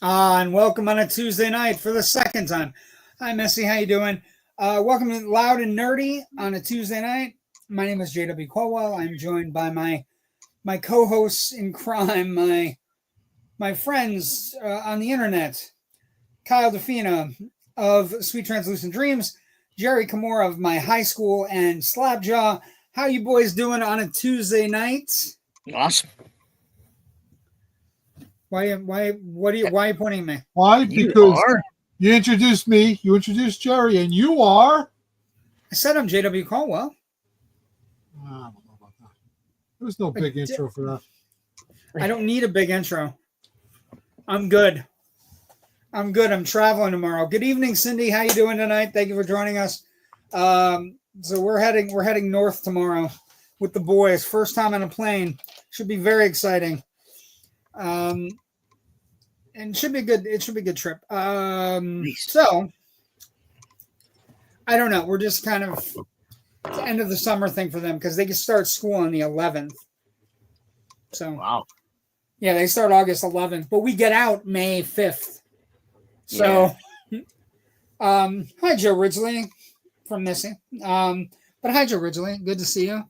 And welcome on a Tuesday night for the second time. Hi, Missy. How you doing? Welcome to Loud and Nerdy on a Tuesday night. My name is JW Colwell. I'm joined by my co-hosts in crime, my friends on the internet, Kyle Defina of Sweet Translucent Dreams, Jerry Kamora of my high school, and Slapjaw. How you boys doing on a Tuesday night? Awesome. Why are you pointing at me? Why? Because you introduced me, you introduced Jerry, and you are? I said I'm JW Colwell. I don't know about that. There's no big intro for that. I don't need a big intro. I'm good. I'm traveling tomorrow. Good evening, Cindy. How you doing tonight? Thank you for joining us. So we're heading north tomorrow with the boys. First time on a plane. Should be very exciting. And it should be a good trip. So I don't know. We're just kind of the end of the summer thing for them because they can start school on the 11th. So wow. Yeah, they start August 11th, but we get out May 5th. So hi Joe Ridgely from Missy. But hi Joe Ridgely. Good to see you.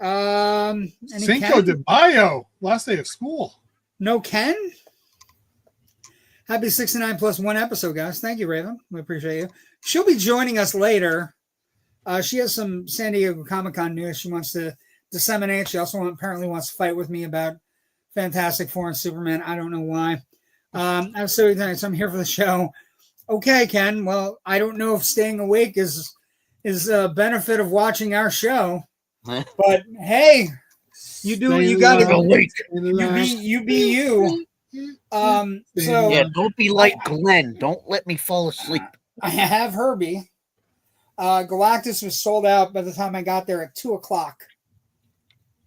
Cinco de Mayo, last day of school. No Ken? Happy 69 plus one episode, guys. Thank you, Raven. We appreciate you. She'll be joining us later. She has some San Diego Comic-Con news she wants to disseminate. She also apparently wants to fight with me about Fantastic Four and Superman. I don't know why. I'm so excited. So I'm here for the show. Okay, Ken. Well, I don't know if staying awake is a benefit of watching our show. But hey, you do what you gotta do. You be you. So yeah, don't be like Glenn. Don't let me fall asleep. I have Herbie. Galactus was sold out by the time I got there at 2:00.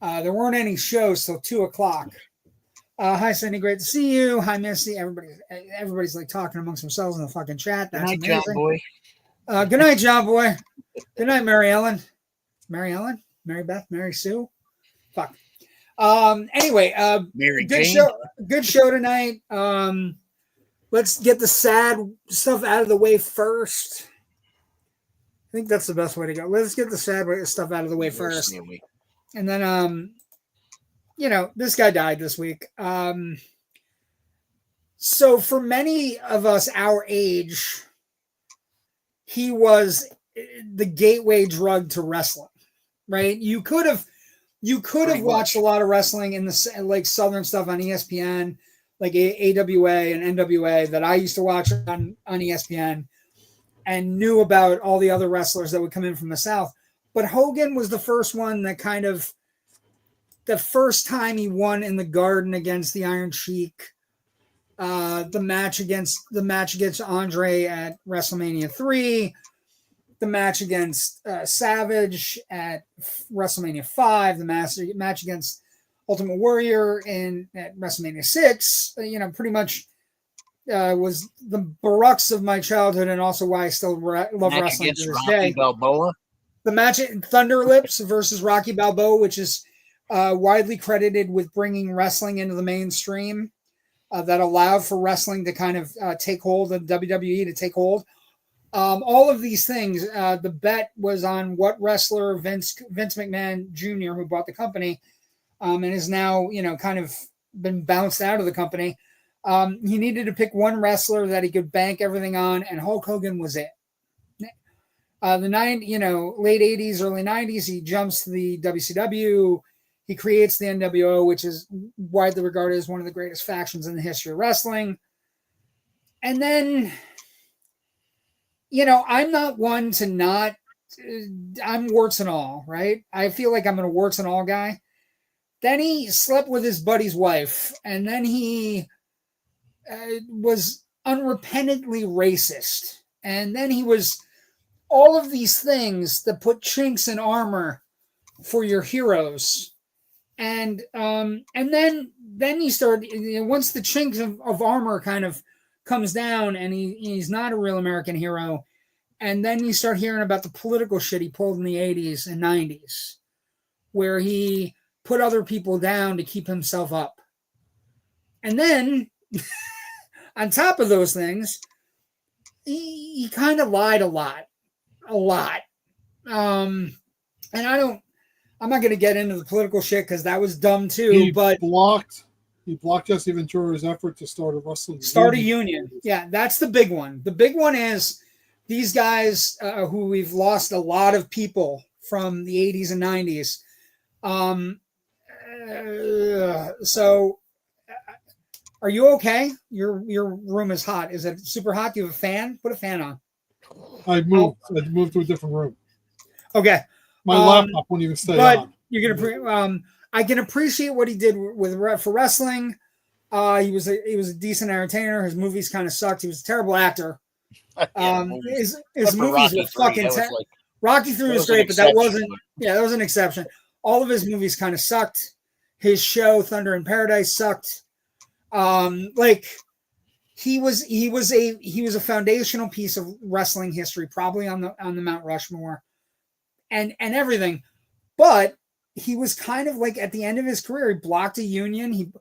There weren't any shows till 2:00. Hi, Cindy. Great to see you. Hi, Misty. Everybody's like talking amongst themselves in the fucking chat. That's good night, amazing. John Boy. Good night, John Boy. Good night, Mary Ellen. Mary Ellen? Mary Beth? Mary Sue? Fuck. Anyway, good show tonight. Let's get the sad stuff out of the way first. I think that's the best way to go. Let's get the sad stuff out of the way first. And then, this guy died this week. So for many of us our age, he was the gateway drug to wrestling, right? You could have watched a lot of wrestling in the like Southern stuff on ESPN, like AWA and NWA that I used to watch on ESPN and knew about all the other wrestlers that would come in from the South. But Hogan was the first one that kind of the first time he won in the Garden against the Iron Sheik, the match against Andre at WrestleMania 3, the match against Savage at WrestleMania 5, the match against Ultimate Warrior at WrestleMania 6, pretty much was the barracks of my childhood and also why I still love wrestling to this day. Balboa. The match at Thunder Lips versus Rocky Balboa, which is widely credited with bringing wrestling into the mainstream, that allowed for wrestling to kind of take hold, of WWE to take hold. All of these things, the bet was on what wrestler Vince McMahon Jr., who bought the company, and is now, kind of been bounced out of the company. He needed to pick one wrestler that he could bank everything on, and Hulk Hogan was it. Late 80s, early 90s, he jumps to the WCW. He creates the NWO, which is widely regarded as one of the greatest factions in the history of wrestling. And then, I'm not one to not, I'm warts and all, right? I feel like I'm a warts and all guy. Then he slept with his buddy's wife, and then he was unrepentantly racist. And then he was all of these things that put chinks in armor for your heroes. And then you start, once the chinks of armor kind of comes down and he's not a real American hero. And then you start hearing about the political shit he pulled in the 80s and 90s, where he put other people down to keep himself up. And then on top of those things, he kind of lied a lot. And I'm not going to get into the political shit because that was dumb too. He but blocked Jesse Ventura's effort to start a union. Yeah, that's the big one. The big one is these guys who we've lost a lot of people from the 80s and 90s. So are you okay? Your room is hot. Is it super hot? Do you have a fan? Put a fan on. I moved to a different room. Okay. My laptop won't even stay on. You're gonna I can appreciate what he did for wrestling. He was a decent entertainer. His movies kind of sucked. He was a terrible actor. His movies were fucking terrible. Rocky 3 was great, but that wasn't. Yeah, that was an exception. All of his movies kind of sucked. His show Thunder in Paradise sucked. He was a foundational piece of wrestling history, probably on the Mount Rushmore, and everything. But he was kind of like at the end of his career, he blocked a union.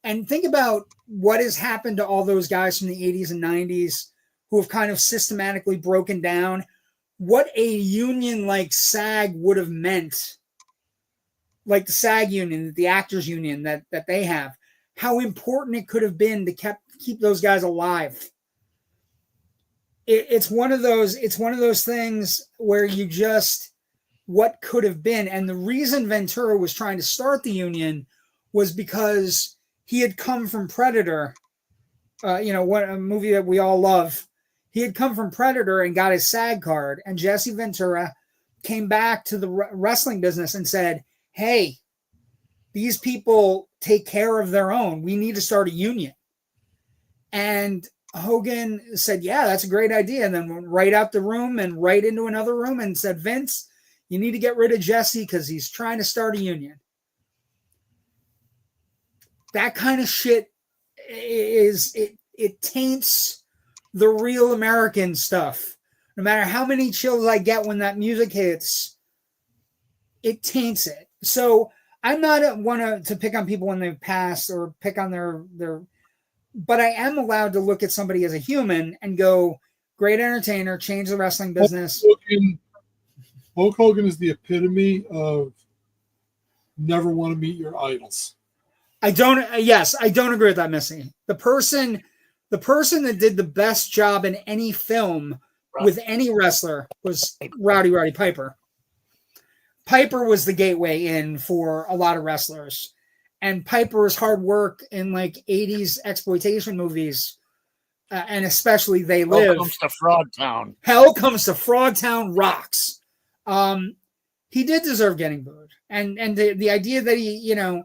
And think about what has happened to all those guys from the 80s and 90s who have kind of systematically broken down. What a union like SAG would have meant, like the SAG union, the actors union that they have, how important it could have been to keep those guys alive. It's one of those things where you just, what could have been. And the reason Ventura was trying to start the union was because he had come from Predator, what a movie that we all love. He had come from Predator and got his SAG card, and Jesse Ventura came back to the wrestling business and said, hey, these people take care of their own. We need to start a union. And Hogan said, yeah, that's a great idea. And then went right out the room and right into another room and said, Vince, you need to get rid of Jesse because he's trying to start a union. That kind of shit it taints the real American stuff. No matter how many chills I get when that music hits, it taints it. So I'm not one to pick on people when they've passed or pick on their, but I am allowed to look at somebody as a human and go, great entertainer, change the wrestling business. Hulk Hogan is the epitome of never want to meet your idols. I don't agree with that, Missy. The person that did the best job in any film with any wrestler was Roddy Piper. Piper was the gateway in for a lot of wrestlers. And Piper's hard work in like 80s exploitation movies, and especially They Live. Hell Comes to Frogtown. Hell Comes to Frogtown rocks. He did deserve getting booed. And the idea that he, no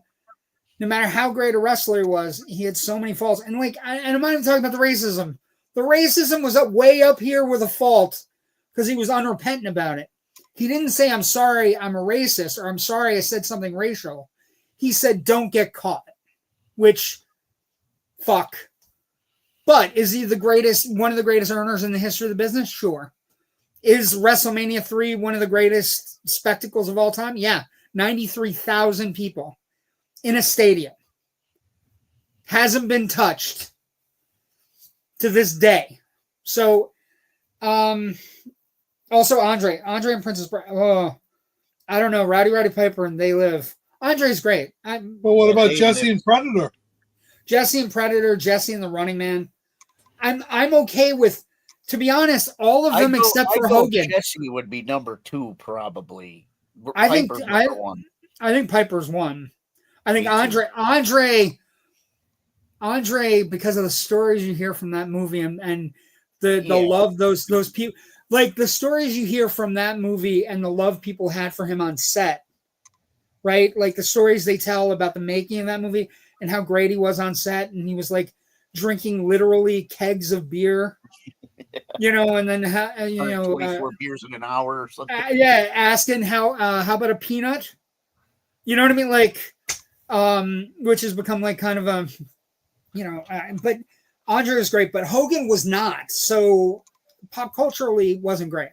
matter how great a wrestler he was, he had so many faults. And I'm not even talking about the racism. The racism was way up here with a fault because he was unrepentant about it. He didn't say, I'm sorry, I'm a racist, or I'm sorry I said something racial. He said, don't get caught, which, fuck. But is he one of the greatest earners in the history of the business? Sure. Is WrestleMania 3 one of the greatest spectacles of all time? Yeah. 93,000 people in a stadium. Hasn't been touched to this day. So, also Andre and Princess Bride. Oh, I don't know. Roddy Piper and They Live. Andre's great. But what about Jesse and Predator? Jesse and Predator, Jesse and the Running Man. I'm okay with, to be honest, all of them except for Hogan. Jesse would be number 2, probably. I think Piper's 1. I think Andre, because of the stories you hear from that movie and the love those people, like the stories you hear from that movie and the love people had for him on set, right? Like the stories they tell about the making of that movie and how great he was on set, and he was like drinking literally kegs of beer, and then 24 beers in an hour or something. Asking how about a peanut? You know what I mean? Like, which has become like kind of a, but Andre was great, but Hogan was not. So pop culturally wasn't great.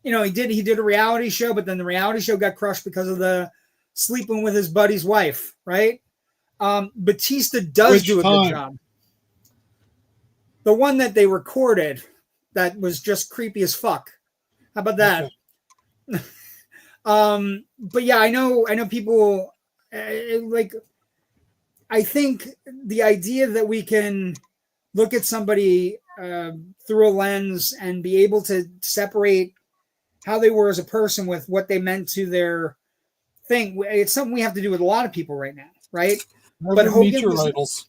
He did a reality show, but then the reality show got crushed because of the sleeping with his buddy's wife, right? Batista does do a good job. the one that they recorded that was just creepy as fuck. How about that? Okay. But yeah, I know people like. I think the idea that we can look at somebody through a lens and be able to separate how they were as a person with what they meant to their thing. It's something we have to do with a lot of people right now, right? Never meet your idols.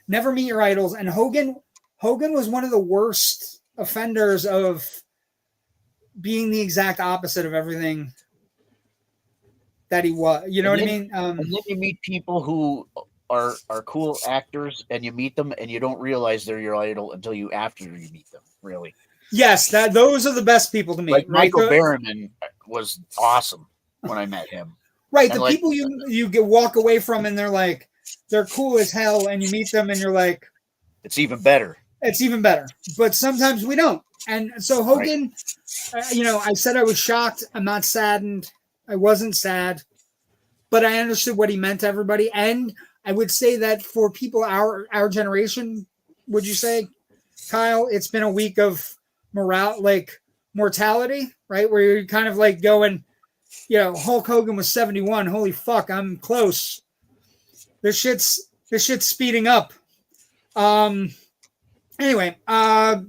Never meet your idols. And Hogan was one of the worst offenders of being the exact opposite of everything that he was. You know what I mean? And then you meet people who are cool actors, and you meet them, and you don't realize they're your idol until after you meet them. Really? Yes, those are the best people to meet. Like right? Michael Berryman was awesome when I met him. Right, and the people you walk away from, and they're cool as hell, and you meet them, and you're like, it's even better. It's even better. But sometimes we don't. And so Hogan, I said I was shocked. I'm not saddened. I wasn't sad, but I understood what he meant to everybody. And I would say that for people our generation, would you say, Kyle, it's been a week of mortality, right? Where you're kind of like going, Hulk Hogan was 71. Holy fuck, I'm close. This shit's speeding up. Anyway,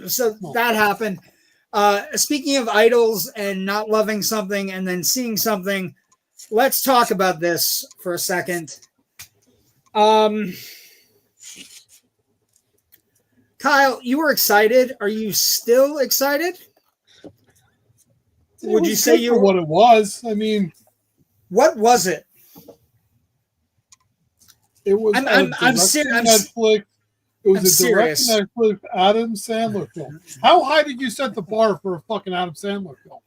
so that happened. Speaking of idols and not loving something and then seeing something, let's talk about this for a second. Kyle, you were excited. Are you still excited? Would you say you were what it was? I mean, what was it? It was I'm serious. Netflix. It was a direct Netflix Adam Sandler film. How high did you set the bar for a fucking Adam Sandler film?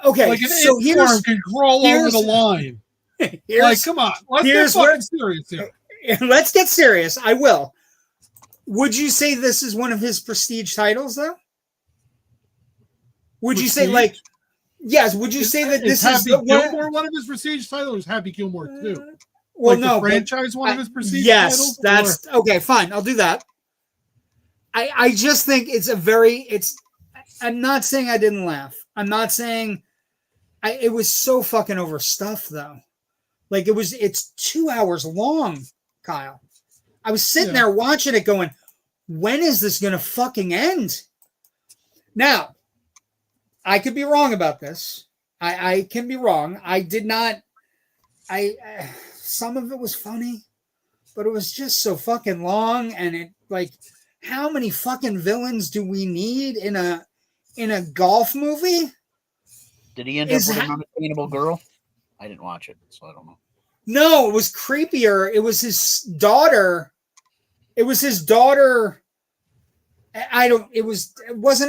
Okay, like an so inchworm can crawl over the line. Like, come on, let's get fucking serious here. Let's get serious. I will. Would you say this is one of his prestige titles, though? Would you say yes? Would you say that this is Happy Gilmore one of his prestige titles? Or is Happy Gilmore 2? Well, the franchise one of his prestige titles? Yes, that's okay. Fine, I'll do that. I just think I'm not saying I didn't laugh. I'm not saying it was so fucking overstuffed though. Like it's 2 hours long, Kyle. I was sitting there watching it going, when is this going to fucking end? Now, I could be wrong about this. I can be wrong. I did not, some of it was funny, but it was just so fucking long. And it how many fucking villains do we need in a golf movie? Did he end up with an unattainable girl? I didn't watch it, so I don't know. No, it was creepier. It was his daughter. Wasn't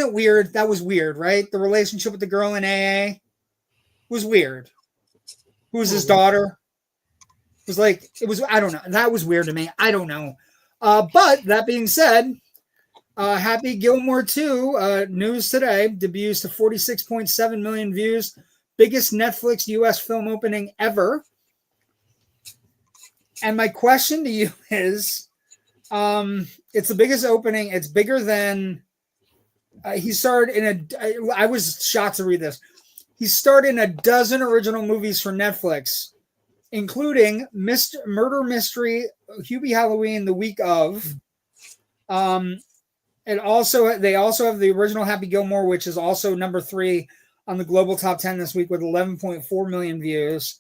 it weird? That was weird, right? The relationship with the girl in AA was weird. Who was his daughter? It was, I don't know. That was weird to me. I don't know. But that being said, Happy Gilmore 2, news today, debuts to 46.7 million views. Biggest Netflix US film opening ever. And my question to you is, it's the biggest opening. It's bigger than he starred I was shocked to read this. He starred in a dozen original movies for Netflix, including Murder Mystery, Hubie Halloween, The Week of. And they also have the original Happy Gilmore, which is also number 3 on the global top 10 this week with 11.4 million views.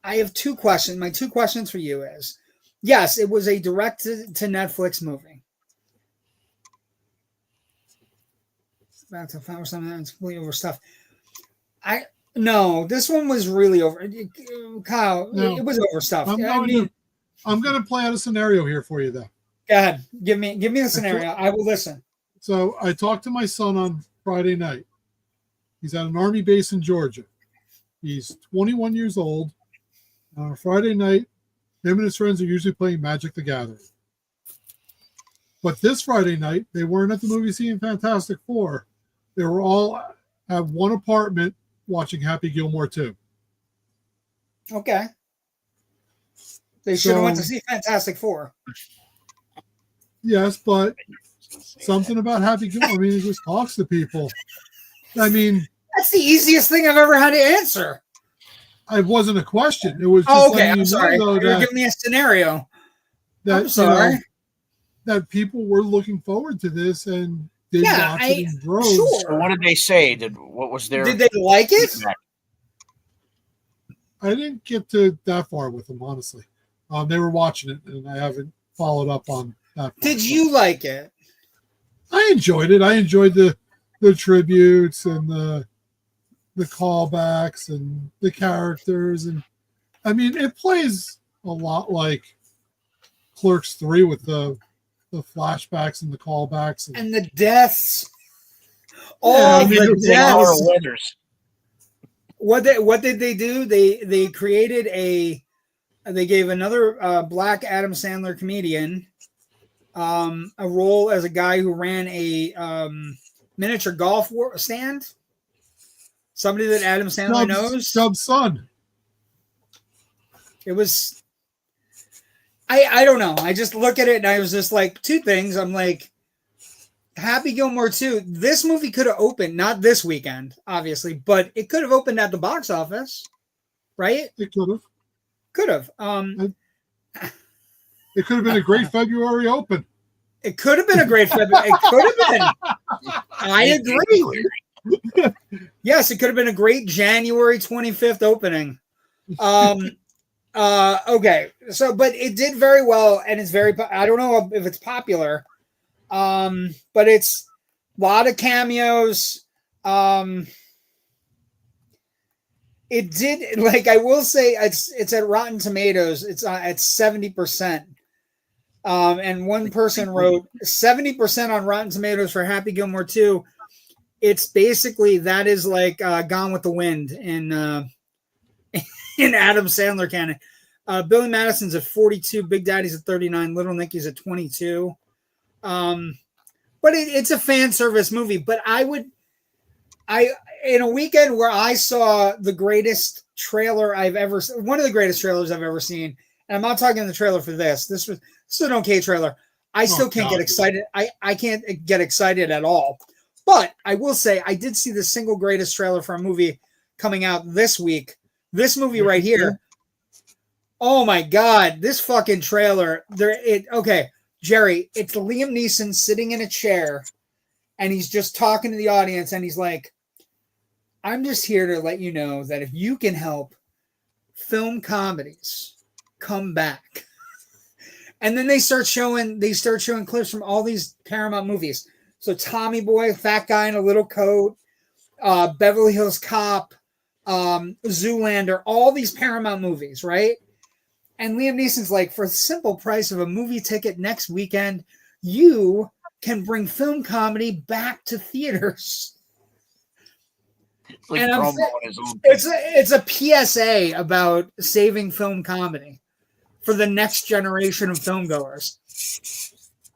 I have 2 questions. My 2 questions for you is, yes, it was a direct to Netflix movie. Back to find something that's completely over stuff. No, this one was really over. Kyle, no, it was overstuffed. I'm going to play out a scenario here for you, though. Go ahead. Give me the scenario. I will listen. So I talked to my son on Friday night. He's at an Army base in Georgia. He's 21 years old. On a Friday night, him and his friends are usually playing Magic the Gathering. But this Friday night, they weren't at the movie seeing Fantastic Four. They were all at one apartment watching Happy Gilmore 2. Okay. They should have went to see Fantastic Four. Yes, but something about Happy Gilmore. I mean, he just talks to people. I mean, that's the easiest thing I've ever had to answer. It wasn't a question. It was just okay. I'm sorry. You're giving me a scenario. I'm sorry. That people were looking forward to this and did watch it in droves. Sure. So what did they say? What was their? Did they like it? Feedback? I didn't get to that far with them, honestly. They were watching it, and I haven't followed up on that. Did you like it? I enjoyed it. I enjoyed the tributes and the callbacks and the characters, and I mean, it plays a lot like Clerks 3 with the flashbacks and the callbacks and the deaths. The deaths. What did they do? They created they gave another black Adam Sandler comedian a role as a guy who ran a miniature golf stand. Somebody that Adam Sandler knows. Stubbs' son. It was. I don't know. I just look at it and I was just like, two things. I'm like, Happy Gilmore 2. This movie could have opened, not this weekend, obviously, but it could have opened at the box office, right? It could have. Could have. It could have been a great February open. It could have been a great February. It could have been. I agree. Yes, it could have been a great January 25th opening. Okay, so but it did very well, and it's very. I don't know if it's popular, but it's a lot of cameos. It did, like, I will say it's at Rotten Tomatoes. It's at 70%. And one person wrote 70% on Rotten Tomatoes for Happy Gilmore 2. It's basically, that is like Gone with the Wind in Adam Sandler canon. Billy Madison's at 42, Big Daddy's at 39, Little Nicky's at 22. But it's a fan service movie. But in a weekend where I saw the greatest trailer I've ever seen, one of the greatest trailers I've ever seen, and I'm not talking the trailer for this. This was an okay trailer. I still can't get excited. I can't get excited at all. But I will say I did see the single greatest trailer for a movie coming out this week. This movie right here. Oh my God, this fucking trailer. Okay, Jerry, it's Liam Neeson sitting in a chair and he's just talking to the audience and he's like, I'm just here to let you know that if you can help film comedies come back. And then they start showing clips from all these Paramount movies. So Tommy Boy, Fat Guy in a Little Coat, Beverly Hills Cop, Zoolander, all these Paramount movies, right? And Liam Neeson's like, for the simple price of a movie ticket next weekend, you can bring film comedy back to theaters. It's like it's a PSA about saving film comedy for the next generation of film goers.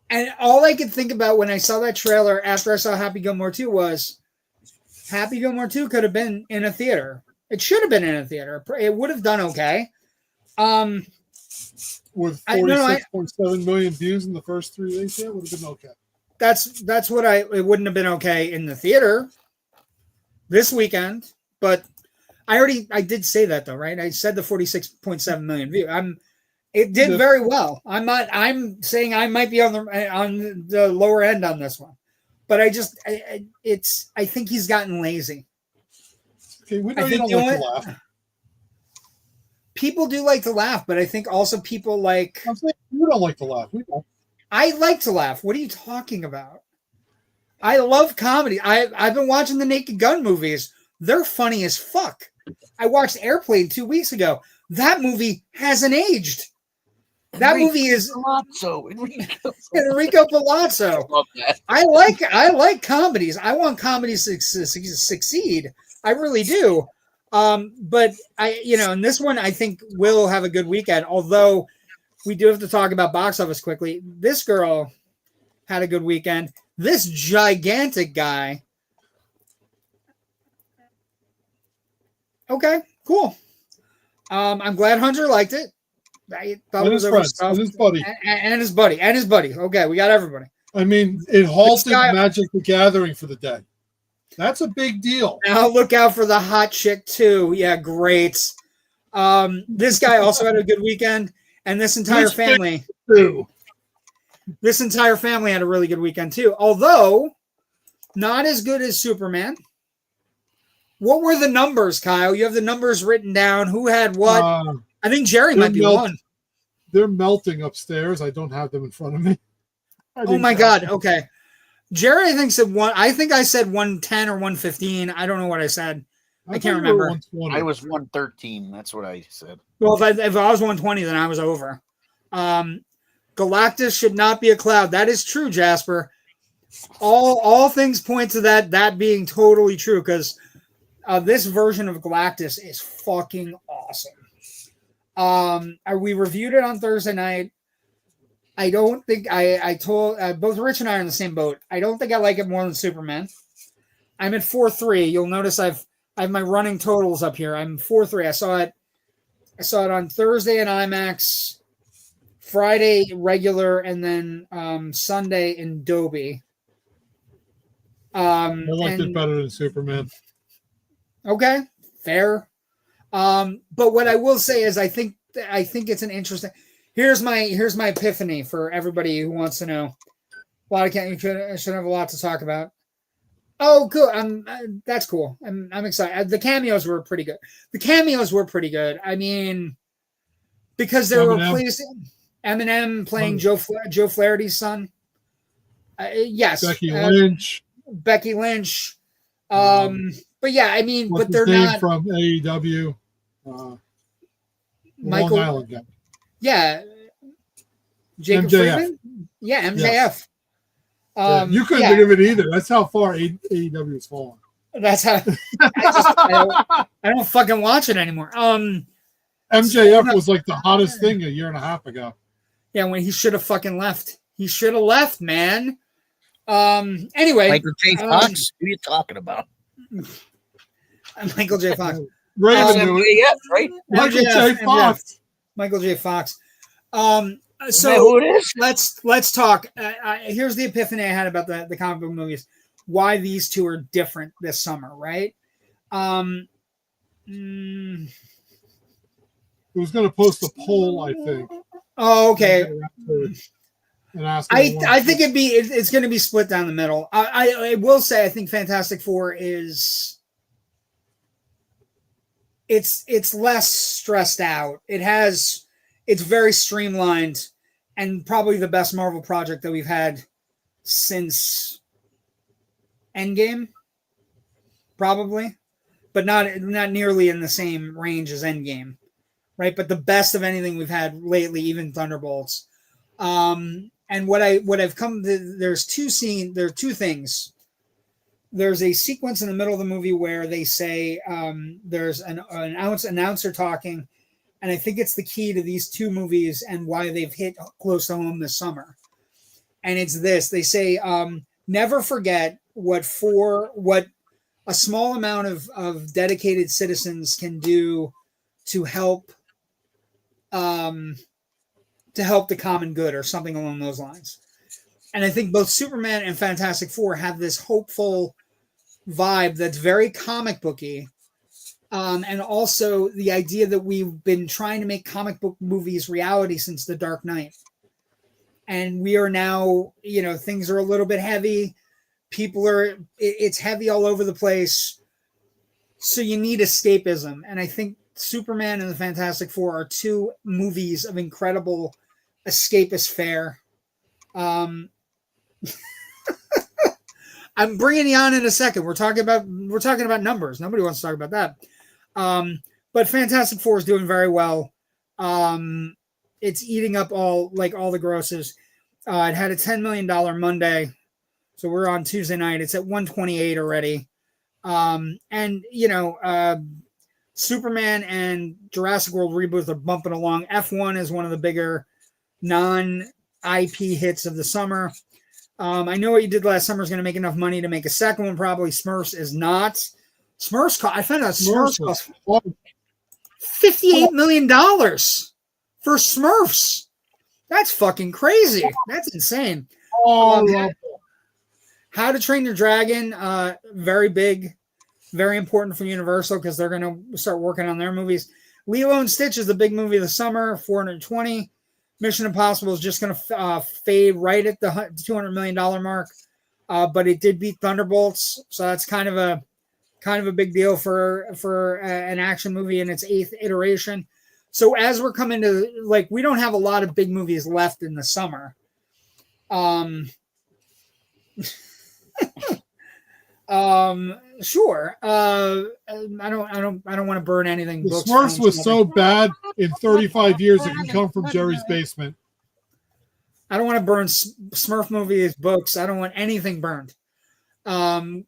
And all I could think about when I saw that trailer after I saw Happy Gilmore 2 was Happy Gilmore 2 could have been in a theater. It should have been in a theater. It would have done okay. With 46.7 million views in the first 3 weeks, it would have been okay. That's what it wouldn't have been okay in the theater this weekend, but I did say that though, right? I said the 46.7 million view. It did very well. I'm saying I might be on the lower end on this one, but I think he's gotten lazy. Okay, we know you don't like to laugh. People do like to laugh, but I think also people like. I'm saying you don't like to laugh. We don't. I like to laugh. What are you talking about? I love comedy. I've been watching the Naked Gun movies. They're funny as fuck. I watched Airplane 2 weeks ago. That movie hasn't aged. That movie is Enrico Palazzo. I like comedies. I want comedies to succeed. I really do. But and this one I think will have a good weekend. Although we do have to talk about box office quickly. This girl had a good weekend. This gigantic guy. Okay, cool. I'm glad Hunter liked it. I thought And it was his friends, overstuffed. and his buddy. And his buddy. And his buddy. Okay, we got everybody. I mean, it halted guy- Magic the Gathering for the day. That's a big deal. Now look out for the hot chick too. Yeah, great. This guy also had a good weekend, and this entire family Too. This entire family had a really good weekend too. Although not as good as Superman. What were the numbers, Kyle? You have the numbers written down. Who had what? I think Jerry might be one. They're melting upstairs. I don't have them in front of me. Oh my God. Okay. Jerry, I think said one. I think I said 110 or 115. I don't know what I said. I can't remember. I was 113. That's what I said. Well, if I was 120, then I was over. Galactus should not be a cloud. That is true, Jasper. All things point to that being totally true, because this version of Galactus is fucking awesome. We reviewed it on Thursday night. I don't think I told both Rich and I are in the same boat. I don't think I like it more than Superman. I'm at 4.3. You'll notice I have my running totals up here. I'm 4.3. I saw it on Thursday in IMAX, Friday regular, and then Sunday in Dolby. I liked it better than Superman. Okay, fair. But what I will say is I think it's an interesting. Here's my epiphany for everybody who wants to know. I should have a lot to talk about. Oh, cool. That's cool. I'm excited. The cameos were pretty good. I mean, because they were replacing Eminem playing Joe Flaherty's son. Yes. Becky Lynch. But yeah, I mean, but they're not from AEW. Michael. Long Island guy. Yeah. Jacob MJF. Freeman? Yeah, MJF. Yes. You couldn't think of it either. That's how far AEW has fallen. That's how I don't fucking watch it anymore. MJF was like the hottest thing a year and a half ago. Yeah, when he should have fucking left. He should have left, man. Anyway. Michael J. Fox? Who are you talking about? Michael J. Fox. Right? Michael J. Fox. Michael J. Fox. So who it is? Let's talk. Here's the epiphany I had about the comic book movies. Why these two are different this summer, right? It was going to post a poll, I think. Oh, okay. I think it's going to be split down the middle. I will say I think Fantastic Four is it's less stressed out. It's very streamlined and probably the best Marvel project that we've had since Endgame, probably, but not nearly in the same range as Endgame, right? But the best of anything we've had lately, even Thunderbolts. And what I've come to, there are two things. There's a sequence in the middle of the movie where they say there's an announcer talking, and I think it's the key to these two movies and why they've hit close to home this summer. And it's this: they say, never forget what a small amount of dedicated citizens can do to help the common good, or something along those lines. And I think both Superman and Fantastic Four have this hopeful vibe that's very comic booky. And also the idea that we've been trying to make comic book movies reality since The Dark Knight. And we are now, things are a little bit heavy. It's heavy all over the place. So you need escapism. And I think Superman and the Fantastic Four are two movies of incredible escapist fare. I'm bringing you on in a second. We're talking about numbers. Nobody wants to talk about that. But Fantastic Four is doing very well. It's eating up all the grosses. It had a $10 million Monday, so we're on Tuesday night. It's at 128 already. Superman and Jurassic World reboots are bumping along. F1 is one of the bigger non-IP hits of the summer. I Know What You Did Last Summer is going to make enough money to make a second one. Probably Smurfs is not. I found out Smurfs cost $58 million. $58 for Smurfs. That's fucking crazy. That's insane. Oh, How to Train Your Dragon, very big, very important for Universal because they're going to start working on their movies. Lilo and Stitch is the big movie of the summer, 420. Mission Impossible is just going to fade right at the $200 million mark, but it did beat Thunderbolts, so that's kind of a big deal for an action movie in its 8th iteration. So as we're coming to, like, we don't have a lot of big movies left in the summer. Sure. I don't want to burn anything. the Smurfs was so bad in 35 years it can come from Jerry's basement. I don't want to burn Smurf movies, books. I don't want anything burned.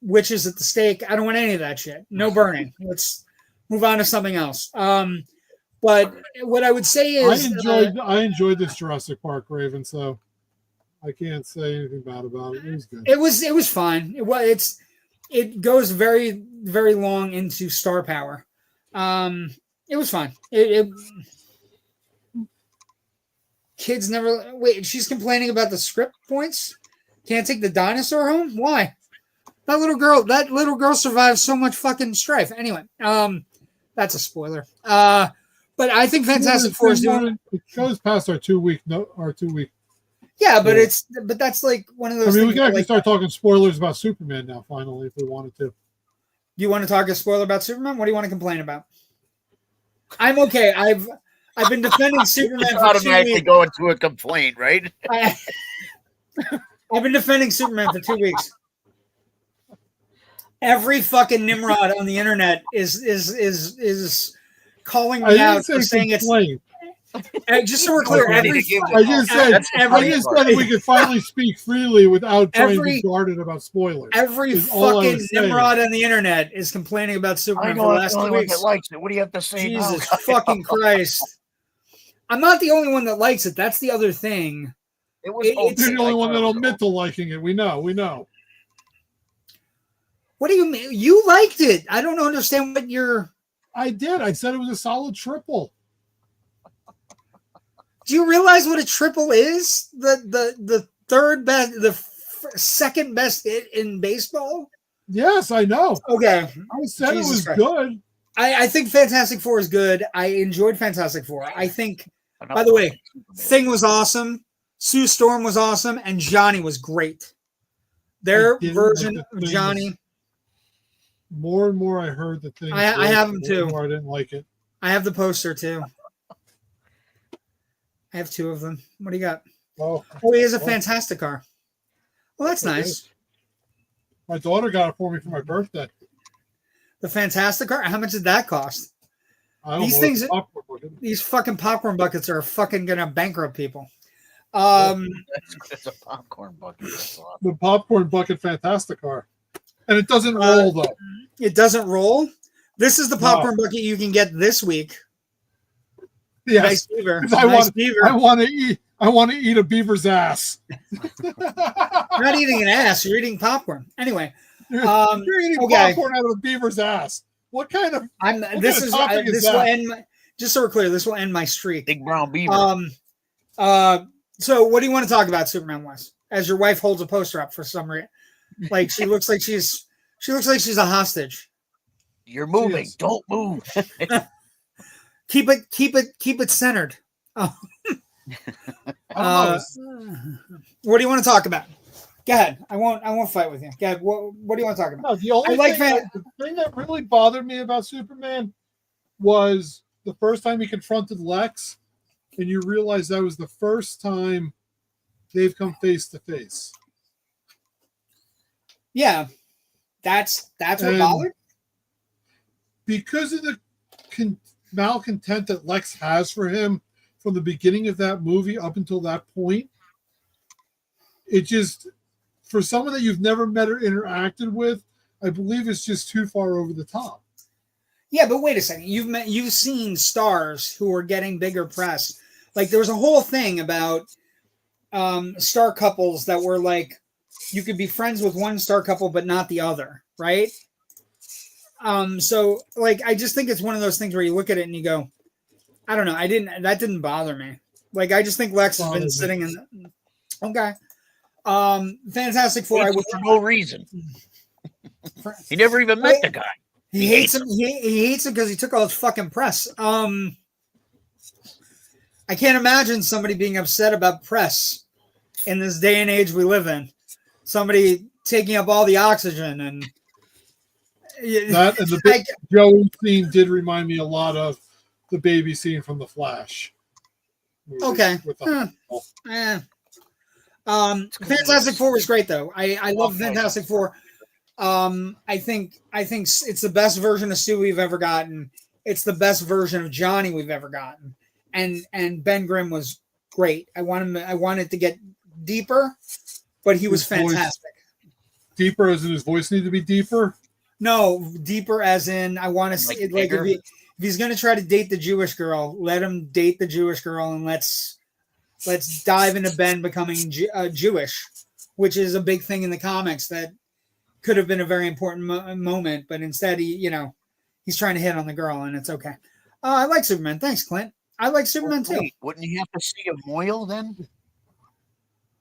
Witches at the stake. I don't want any of that shit. No burning. Let's move on to something else. But what I would say is I enjoyed this Jurassic Park, Raven, so I can't say anything bad about it. It was good. It was fine. It goes very, very long into star power. It was fine. Kids never wait. She's complaining about the script points. Can't take the dinosaur home. Why? That little girl survived so much fucking strife. Anyway, that's a spoiler. But I think Fantastic Four is doing. It goes past our 2 week. Yeah, but that's like one of those. I mean, we can actually start talking spoilers about Superman now. Finally, if we wanted to. You want to talk a spoiler about Superman? What do you want to complain about? I'm okay. I've been defending Superman for 2 automatically weeks. go into a complaint, right? I've been defending Superman for 2 weeks. Every fucking Nimrod on the internet is calling me out for saying complaint. it's. Just so we're clear, I just said that we could finally speak freely without trying to be guarded about spoilers. Every fucking Nimrod on the internet is complaining about Superman for the last 2 weeks. That likes it. What do you have to say? Jesus fucking Christ! I'm not the only one that likes it. That's the other thing. You're the only one that'll admit to liking it. We know. What do you mean? You liked it. I don't understand what you're. I did. I said it was a solid triple. Do you realize what a triple is? The third best, second best hit in baseball? Yes, I know. Okay. I said Jesus it was Christ. Good. I think Fantastic Four is good. I enjoyed Fantastic Four. I think, by the way, Thing was awesome. Sue Storm was awesome. And Johnny was great. Their version of Johnny. More and more I heard the thing. I have them too. I didn't like it. I have the poster too. I have 2 of them. What do you got? Oh, he has a fantastic car. Well, that's nice. My daughter got it for me for my birthday. The fantastic car? How much did that cost? These things, these fucking popcorn buckets are fucking gonna bankrupt people. It's a popcorn bucket. The popcorn bucket fantastic car. And it doesn't roll though. It doesn't roll? This is the popcorn bucket you can get this week. Yes. Nice beaver. I want to eat a beaver's ass. You're not eating an ass. You're eating popcorn. Anyway, you're eating popcorn out of a beaver's ass. What kind of? This will end. Just so we're clear, this will end my streak. Big brown beaver. So what do you want to talk about, Superman West? As your wife holds a poster up for some reason, like she looks like she's a hostage. You're moving. Don't move. Keep it centered. Oh. What do you want to talk about? Go ahead. I won't fight with you. Go ahead. What do you want to talk about? No, the thing that really bothered me about Superman was the first time he confronted Lex, and you realize that was the first time they've come face to face. Yeah, that's what bothered. Because of the malcontent that Lex has for him from the beginning of that movie up until that point, it just, for someone that you've never met or interacted with, I believe it's just too far over the top. Yeah, but wait a second. You've seen stars who are getting bigger press. Like there was a whole thing about star couples that were like, you could be friends with one star couple but not the other, right? So like I just think it's one of those things where you look at it and you go, I don't know. That didn't bother me. Like, I just think Lex has been sitting in. Okay. Fantastic Four. I would for no reason. He never even met the guy. He hates him. He hates him because he took all his fucking press. I can't imagine somebody being upset about press in this day and age we live in. Somebody taking up all the oxygen and that, and the big Joey scene did remind me a lot of the baby scene from the Flash. Okay. Fantastic Four was great though. I love Fantastic Four. I think it's the best version of Stu we've ever gotten. It's the best version of Johnny we've ever gotten. And Ben Grimm was great. I wanted to get deeper, but he was fantastic. Deeper as in his voice needed to be deeper? No, deeper as in I want to see like if he's going to try to date the Jewish girl, let him date the Jewish girl, and let's dive into Ben becoming Jewish, which is a big thing in the comics that could have been a very important moment, but instead he's trying to hit on the girl, and it's okay. I like Superman. Thanks, Clint. I like Superman too. Wouldn't he have to see a moil then?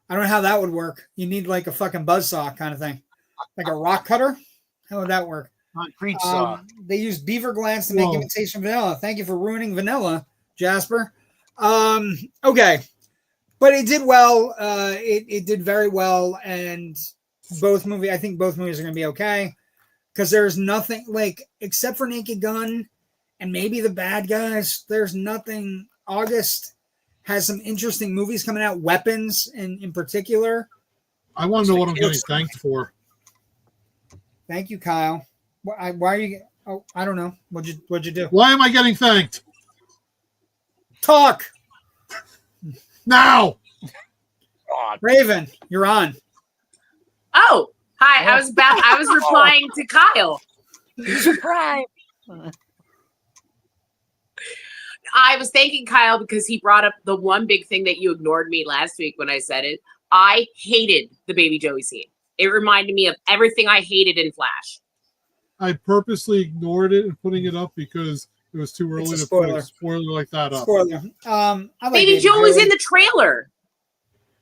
I don't know how that would work. You need like a fucking buzzsaw kind of thing, like a rock cutter. How would that work? Concrete saw. They use beaver glands to make imitation vanilla. Thank you for ruining vanilla, Jasper. Okay, but it did well. It did very well, and I think both movies are going to be okay because there's nothing like except for Naked Gun and maybe The Bad Guys. There's nothing. August has some interesting movies coming out. Weapons in particular. I want to know what I'm getting thanked for. Thank you, Kyle. Why are you? Oh, I don't know. What'd you do? Why am I getting thanked? Talk now. Raven, you're on. Oh, hi. I was replying to Kyle. Surprise. I was thanking Kyle because he brought up the one big thing that you ignored me last week when I said it. I hated the Baby Joey scene. It reminded me of everything I hated in Flash. I purposely ignored it and putting it up because it was too early to put a spoiler like that up. Spoiler. I like Baby Joey's in the trailer.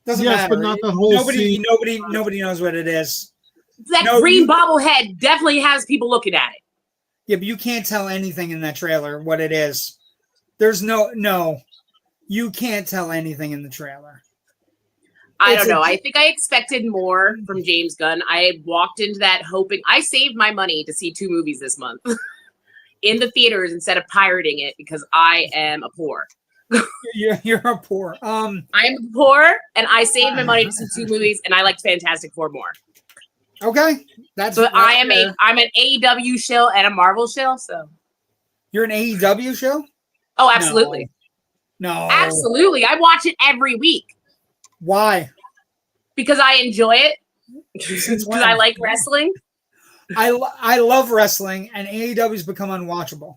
Doesn't matter. But not the whole scene. Nobody knows what it is. That green bobblehead definitely has people looking at it. Yeah, but you can't tell anything in that trailer what it is. There's no. You can't tell anything in the trailer. I don't know. I think I expected more from James Gunn. I walked into that hoping I saved my money to see 2 movies this month in the theaters instead of pirating it because I am a poor. You're a poor. I'm poor, and I saved my money to see 2 movies, and I liked Fantastic Four more. Okay, I'm an AEW shill and a Marvel shill. So you're an AEW show? Oh, absolutely. No. Absolutely. I watch it every week. Why? Because I enjoy it. Because I like wrestling. I love wrestling, and AEW's become unwatchable.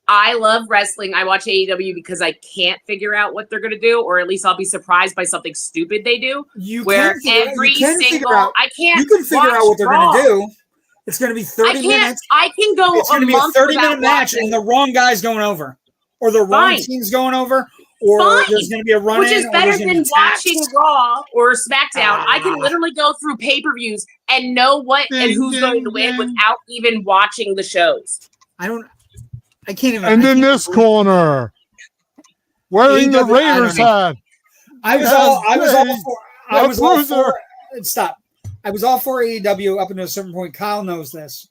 I love wrestling. I watch AEW because I can't figure out what they're going to do, or at least I'll be surprised by something stupid they do. You can figure out what they're going to do. It's going to be 30 minutes. I can go. It's going to be a 30-minute match, and the wrong guy's going over, or the wrong team's going over. Or there's going to be a run-in. Which is better than watching Raw or SmackDown. I can literally go through pay-per-views and know what and who's going to win without even watching the shows. I can't even. And in this corner, wearing the Raiders hat. I was all for AEW up until a certain point. Kyle knows this.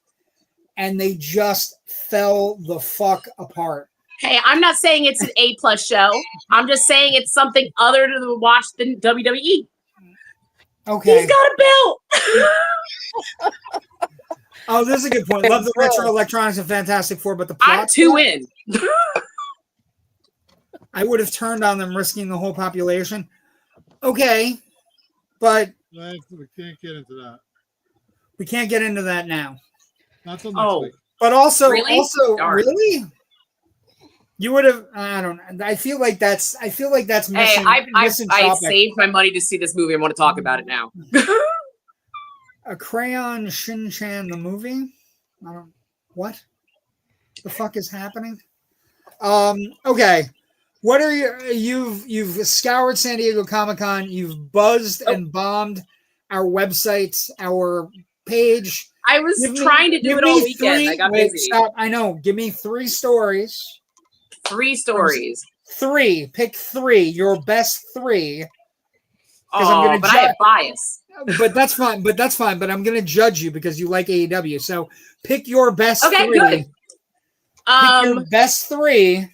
And they just fell the fuck apart. Hey, I'm not saying it's an A+ show. I'm just saying it's something other to watch than WWE. Okay. He's got a belt. Oh, this is a good point. Love the retro electronics and Fantastic Four, but the plot. I'm 2 in. I would have turned on them, risking the whole population. Okay, but we can't get into that. We can't get into that now. Not till next week. But also, really? Really? You would have. I don't. I feel like that's missing. Hey, I saved my money to see this movie. I want to talk about it now. A Crayon Shin-Chan the movie. What the fuck is happening? Okay. What are you've scoured San Diego Comic-Con, you've buzzed and bombed our website, our page. I was trying to do it all weekend. I got busy. Stop. I know. Give me 3 stories. 3 stories. 3. Pick 3. Your best 3. Oh, but I have bias. But that's fine. But I'm going to judge you because you like AEW. So pick your best 3. Good. Pick your best 3.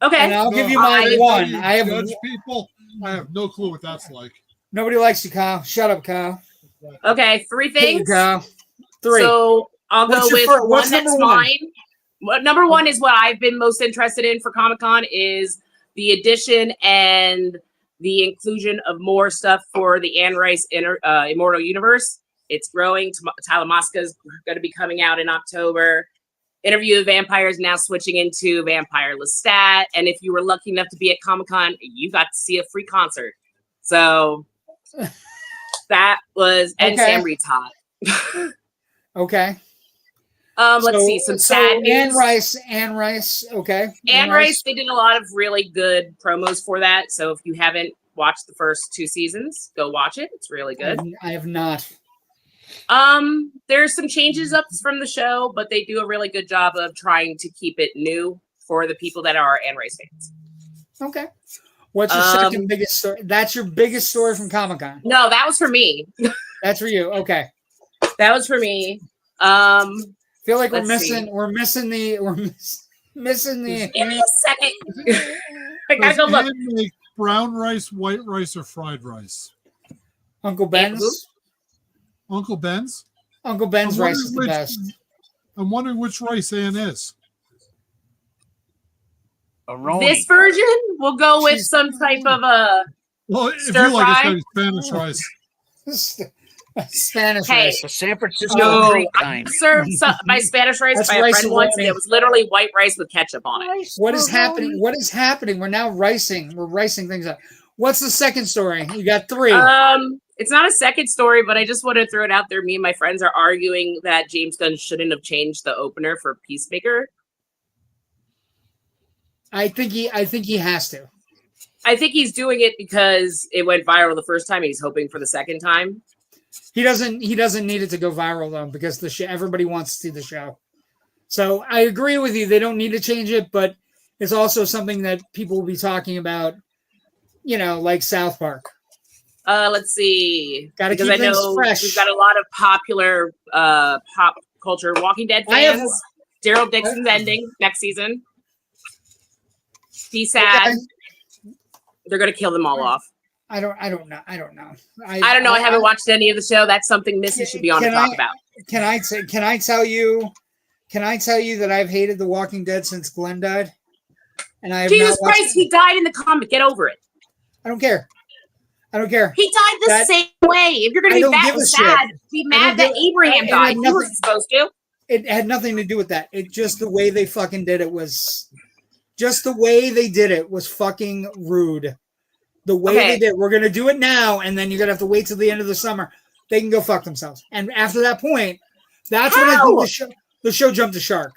Okay. And I'll give you my 1. I have judge people. I have no clue what that's like. Nobody likes you, Kyle. Shut up, Kyle. Okay, 3 things. Kyle. 3. So I'll go with one that's mine. Number 1 is what I've been most interested in for Comic-Con is the addition and the inclusion of more stuff for the Anne Rice Immortal Universe. It's growing. Tyler Mosca is going to be coming out in October. Interview of Vampire is now switching into Vampire Lestat. And if you were lucky enough to be at Comic-Con, you got to see a free concert. So that was, and Sam Reed's hot. Okay. Let's see some sad news. Anne Rice. Okay. Anne Rice, they did a lot of really good promos for that. So if you haven't watched the first 2 seasons, go watch it. It's really good. I have not. There's some changes up from the show, but they do a really good job of trying to keep it new for the people that are Anne Rice fans. Okay. What's your second biggest story? That's your biggest story from Comic-Con. No, that was for me. That's for you. Okay. That was for me. Feel like we're missing the. Give me a second. I gotta go look. Make brown rice, white rice, or fried rice? Uncle Ben's. Uncle Ben's? Uncle Ben's rice is the best. I'm wondering which rice Ann is. This version, we'll go with some type of a well, if you like, it's got Spanish rice. Spanish rice. The San Francisco Greek kind. I served my Spanish rice by a friend once, and it was literally white rice with ketchup on it. What is happening? What is happening? We're now ricing. We're ricing things up. What's the second story? You got 3. It's not a second story, but I just want to throw it out there. Me and my friends are arguing that James Gunn shouldn't have changed the opener for Peacemaker. I think he has to. I think he's doing it because it went viral the first time. He's hoping for the second time. He doesn't need it to go viral though, because everybody wants to see the show. So I agree with you. They don't need to change it, but it's also something that people will be talking about. Like South Park. Let's see. Got to keep things fresh. We've got a lot of popular pop culture Walking Dead fans. Daryl Dixon's ending next season. Be sad. Okay. They're gonna kill them all off. I don't know. I don't know. I haven't watched any of the show. That's something Missy should be on to talk about. Can I tell you that I've hated The Walking Dead since Glenn died? And I have Jesus Christ, he died in the comic. Get over it. I don't care. He died the same way. If you're going to be that sad, be mad that Abraham died. He wasn't supposed to. It had nothing to do with that. It just the way they fucking did it was just the way they did it was fucking rude. The way they did. We're going to do it now, and then you're going to have to wait till the end of the summer. They can go fuck themselves. And after that point, that's when I think the show jumped the shark.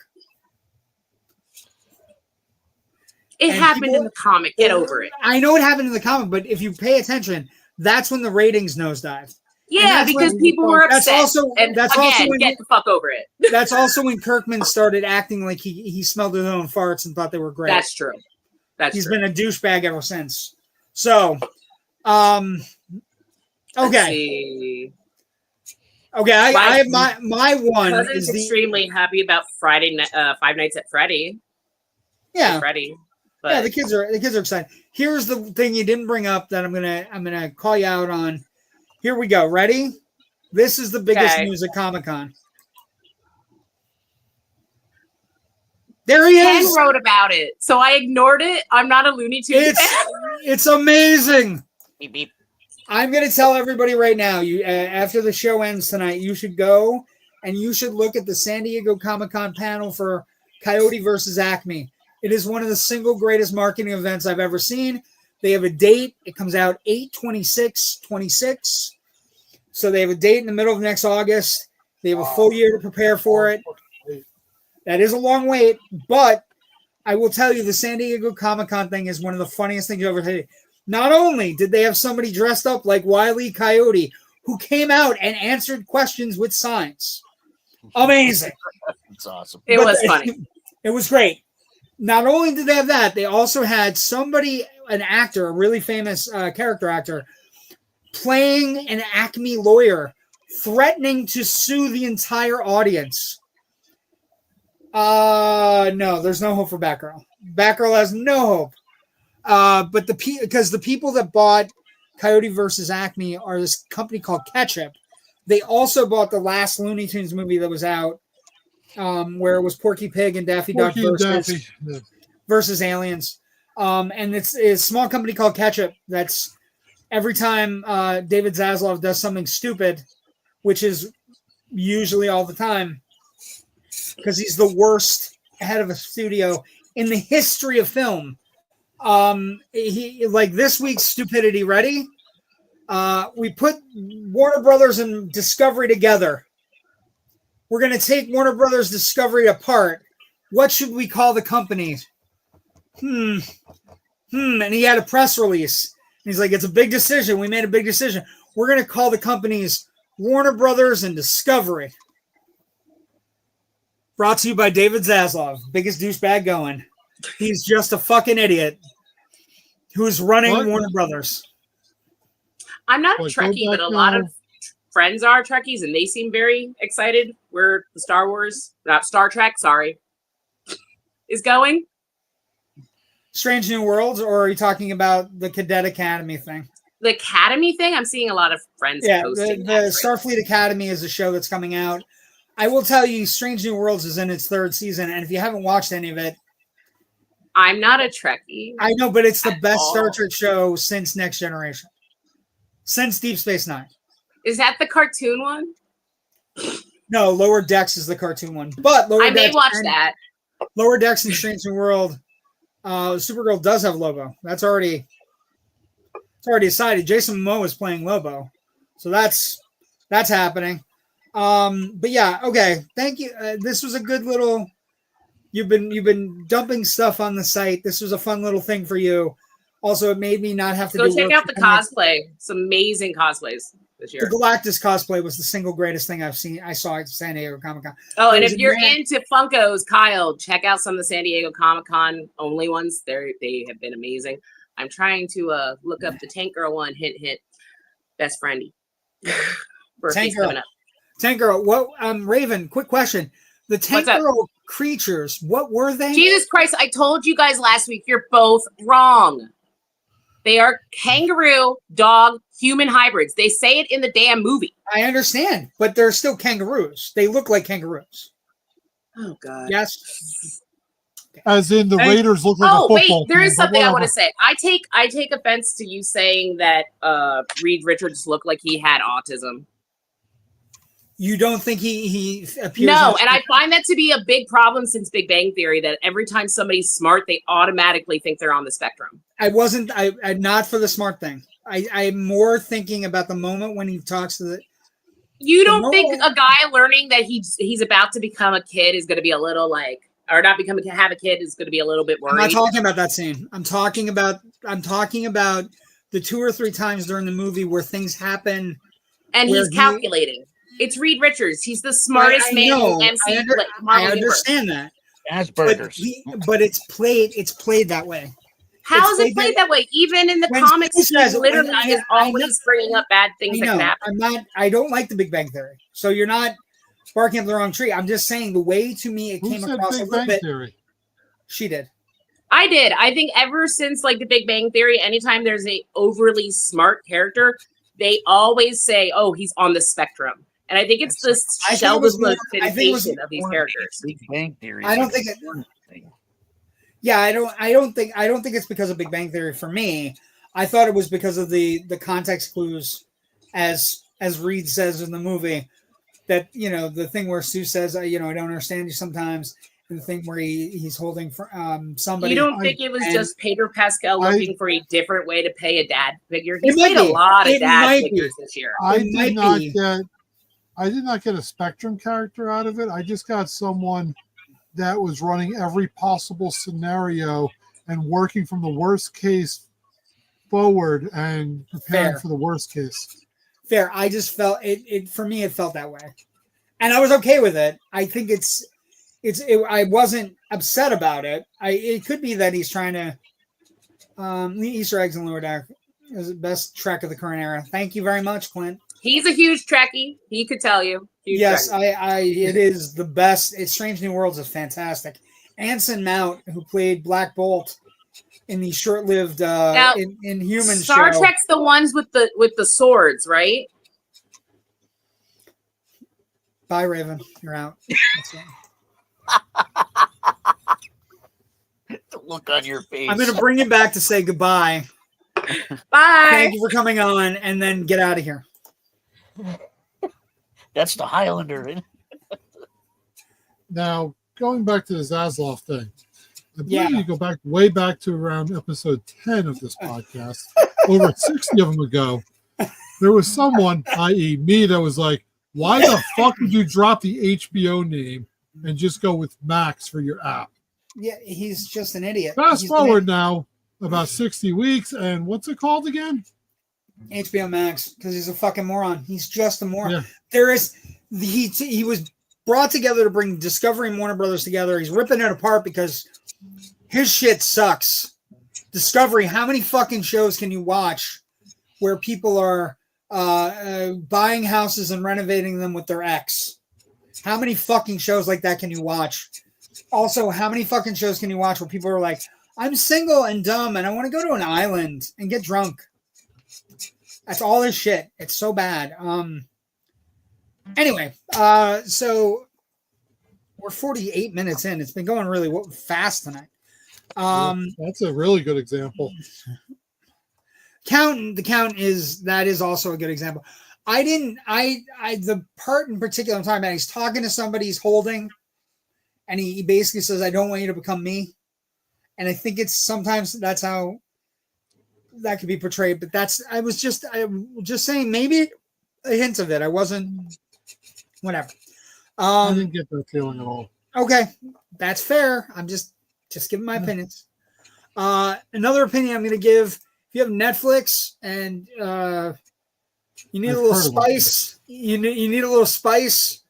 It happened in the comic. Get over it. I know it happened in the comic, but if you pay attention, that's when the ratings nosedived. Yeah, because people were upset. That's also when, get the fuck over it. That's also when Kirkman started acting like he smelled his own farts and thought they were great. That's true. He's been a douchebag ever since. So, okay. Okay, I have my one. Cousin's extremely happy about Five Nights at Freddy. Yeah, Freddy. But yeah, the kids are excited. Here's the thing you didn't bring up that I'm gonna call you out on. Here we go. Ready? This is the biggest news at Comic-Con. There he is. Ken wrote about it, so I ignored it. I'm not a Looney Tunes fan. It's amazing. Beep, beep. I'm going to tell everybody right now, you after the show ends tonight, you should go and you should look at the San Diego Comic-Con panel for Coyote versus Acme. It is one of the single greatest marketing events I've ever seen. They have a date. It comes out 8/26/26. So they have a date in the middle of next August. They have a full year to prepare for it. That is a long wait, but I will tell you, the San Diego Comic-Con thing is one of the funniest things you ever heard. Not only did they have somebody dressed up like Wile E. Coyote who came out and answered questions with signs. Amazing. It's awesome. It was funny. It was great. Not only did they have that, they also had somebody, an actor, a really famous character actor, playing an Acme lawyer, threatening to sue the entire audience. No, there's no hope for Batgirl. Batgirl has no hope. But because the people that bought Coyote versus Acme are this company called Ketchup. They also bought the last Looney Tunes movie that was out, where it was Porky Pig and Daffy Duck versus aliens. And it's a small company called Ketchup that's every time David Zaslav does something stupid, which is usually all the time, because he's the worst head of a studio in the history of film. He like this week's stupidity. Ready? We put Warner Brothers and Discovery together. We're going to take Warner Brothers Discovery apart. What should we call the company? And he had a press release. He's like, it's a big decision. We made a big decision. We're going to call the companies Warner Brothers and Discovery. Brought to you by David Zaslav, biggest douchebag going. He's just a fucking idiot who's running Warner Brothers. I'm not a Trekkie, but a lot of friends are Trekkies, and they seem very excited where the Star Trek, is going. Strange New Worlds, or are you talking about the Cadet Academy thing? The Academy thing, I'm seeing a lot of friends posting. The Starfleet Academy is a show that's coming out. I will tell you, Strange New Worlds is in its third season, and if you haven't watched any of it, I'm not a Trekkie. I know, but it's the best Star Trek show since Next Generation. Since Deep Space Nine. Is that the cartoon one? No, Lower Decks is the cartoon one. But Lower Decks, may watch that. Lower Decks and Strange New World, Supergirl does have Lobo. It's already decided. Jason Momoa is playing Lobo. So that's happening. But yeah, okay. Thank you. This was a good little. You've been dumping stuff on the site. This was a fun little thing for you. Also, it made me not have to go check out the cosplay. Some amazing cosplays this year. The Galactus cosplay was the single greatest thing I saw at San Diego Comic-Con. Oh, and if you're into Funkos, Kyle, check out some of the San Diego Comic-Con only ones. They have been amazing. I'm trying to look up the Tank Girl one. Hint, hint. Best friendy. Tank Girl. Tank Girl. What? Raven. Quick question. The Tank Girl creatures. What were they? Jesus Christ! I told you guys last week. You're both wrong. They are kangaroo, dog, human hybrids. They say it in the damn movie. I understand, but they're still kangaroos. They look like kangaroos. Oh God. Yes. As in the Raiders look like a football. Oh wait, there is something I want to say. I take offense to you saying that Reed Richards looked like he had autism. You don't think he appears? No, and I find that to be a big problem since Big Bang Theory, that every time somebody's smart, they automatically think they're on the spectrum. I'm not for the smart thing. I'm more thinking about the moment when he talks to the. You don't think a guy learning that he's about to become a kid is going to be a little like, or not have a kid is going to be a little bit worried? I'm not talking about that scene. I'm talking about the 2 or 3 times during the movie where things happen. And he's calculating. It's Reed Richards. He's the smartest man in MC. I understand that. Asperger's. But it's played that way. How is it played that way? Even in the comics, he literally is always bringing up bad things that can happen. I don't like the Big Bang Theory. So you're not barking up the wrong tree. I'm just saying the way to me it came across a little bit. Theory? She did. I did. I think ever since like the Big Bang Theory, anytime there's a overly smart character, they always say, "Oh, he's on the spectrum." And I think it's the shelf-ification of these characters. Big Bang Theory. I don't think it. Yeah, I don't think it's because of Big Bang Theory for me. I thought it was because of the context clues, as Reed says in the movie, that the thing where Sue says, I don't understand you sometimes, and the thing where he's holding for somebody. You don't think it was just Pedro Pascal looking for a different way to pay a dad figure? He's played a lot of dad figures this year. I did not get a Spectrum character out of it. I just got someone that was running every possible scenario and working from the worst case forward and preparing Fair. for the worst case. Fair. I just felt it for me. It felt that way, and I was okay with it. I think I wasn't upset about it. It could be that he's trying to the Easter eggs in Lower Deck is the best Trek of the current era. Thank you very much, Clint. He's a huge Trekkie. He could tell you. Huge Yes, Trekkie. it is the best. It's Strange New Worlds is fantastic. Anson Mount, who played Black Bolt in the short-lived Now, Inhuman Star show. Trek's the ones with the swords, right? Bye, Raven. You're out. That's it. The look on your face. I'm going to bring you back to say goodbye. Bye. Thank you for coming on, and then get out of here. That's the Highlander. Now, going back to the Zaslav thing, I believe Yeah. you go back way back to around episode 10 of this podcast, over 60 of them ago. There was someone, i.e., me, that was like, why the fuck would you drop the HBO name and just go with Max for your app? Yeah, he's just an idiot. Fast He's forward now about 60 weeks, and what's it called again? HBO Max, because he's a fucking moron. He's just a moron. Yeah. There is he was brought together to bring Discovery and Warner Brothers together. He's ripping it apart because his shit sucks. Discovery, how many fucking shows can you watch where people are buying houses and renovating them with their ex? How many fucking shows like that can you watch? Also, how many fucking shows can you watch where people are like, I'm single and dumb and I want to go to an island and get drunk? That's all this shit. It's so bad. Anyway, so we're 48 minutes in. It's been going really fast tonight. That's a really good example. The count is also a good example. The part in particular I'm talking about, he's talking to somebody he's holding, and he basically says, I don't want you to become me. And I think it's sometimes that's how that could be portrayed, but I'm just saying maybe a hint of it. I wasn't whatever. I didn't get that feeling at all. Okay, that's fair. I'm just giving my opinions. Another opinion I'm going to give: if you have Netflix and you need a little spice, you need a little spice.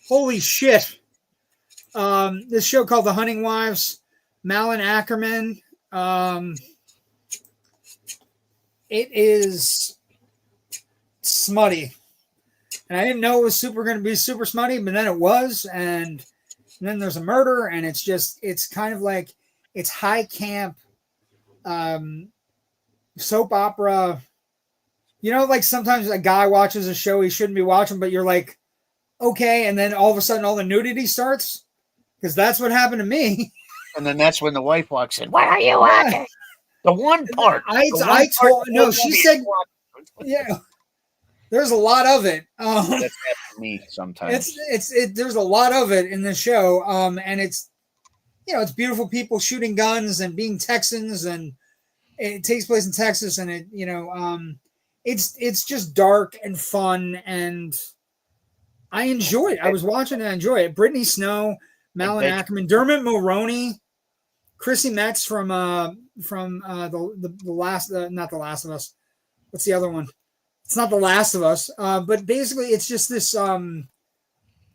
Holy shit! This show called The Hunting Wives, Malin Ackerman. It is smutty, and I didn't know it was going to be super smutty, but then it was, and then there's a murder, and it's kind of like it's high camp soap opera. You know, like sometimes a guy watches a show he shouldn't be watching, but you're like, okay, and then all of a sudden all the nudity starts, because that's what happened to me. And then that's when the wife walks in. What are you watching? The one part. She said, yeah, there's a lot of it. That's happened to me sometimes. There's a lot of it in the show. And it's beautiful people shooting guns and being Texans, and it takes place in Texas, and it's just dark and fun, and I enjoy it. I was watching and I enjoy it. Brittany Snow, Malin Ackerman, Dermot Mulroney, Chrissy Metz from the last, not The Last of Us. What's the other one? It's not The Last of Us, but basically it's just this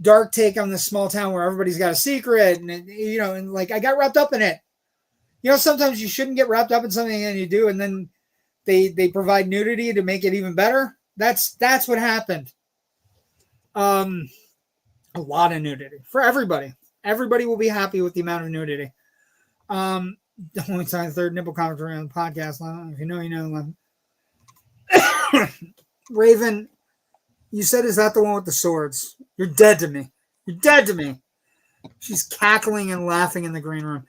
dark take on this small town where everybody's got a secret, and and like I got wrapped up in it. Sometimes you shouldn't get wrapped up in something, and you do, and then they provide nudity to make it even better. That's what happened. A lot of nudity for everybody. Everybody will be happy with the amount of nudity. The only time third nipple commentary on the podcast. If you know, you know. Raven, you said, is that the one with the swords? You're dead to me. You're dead to me. She's cackling and laughing in the green room.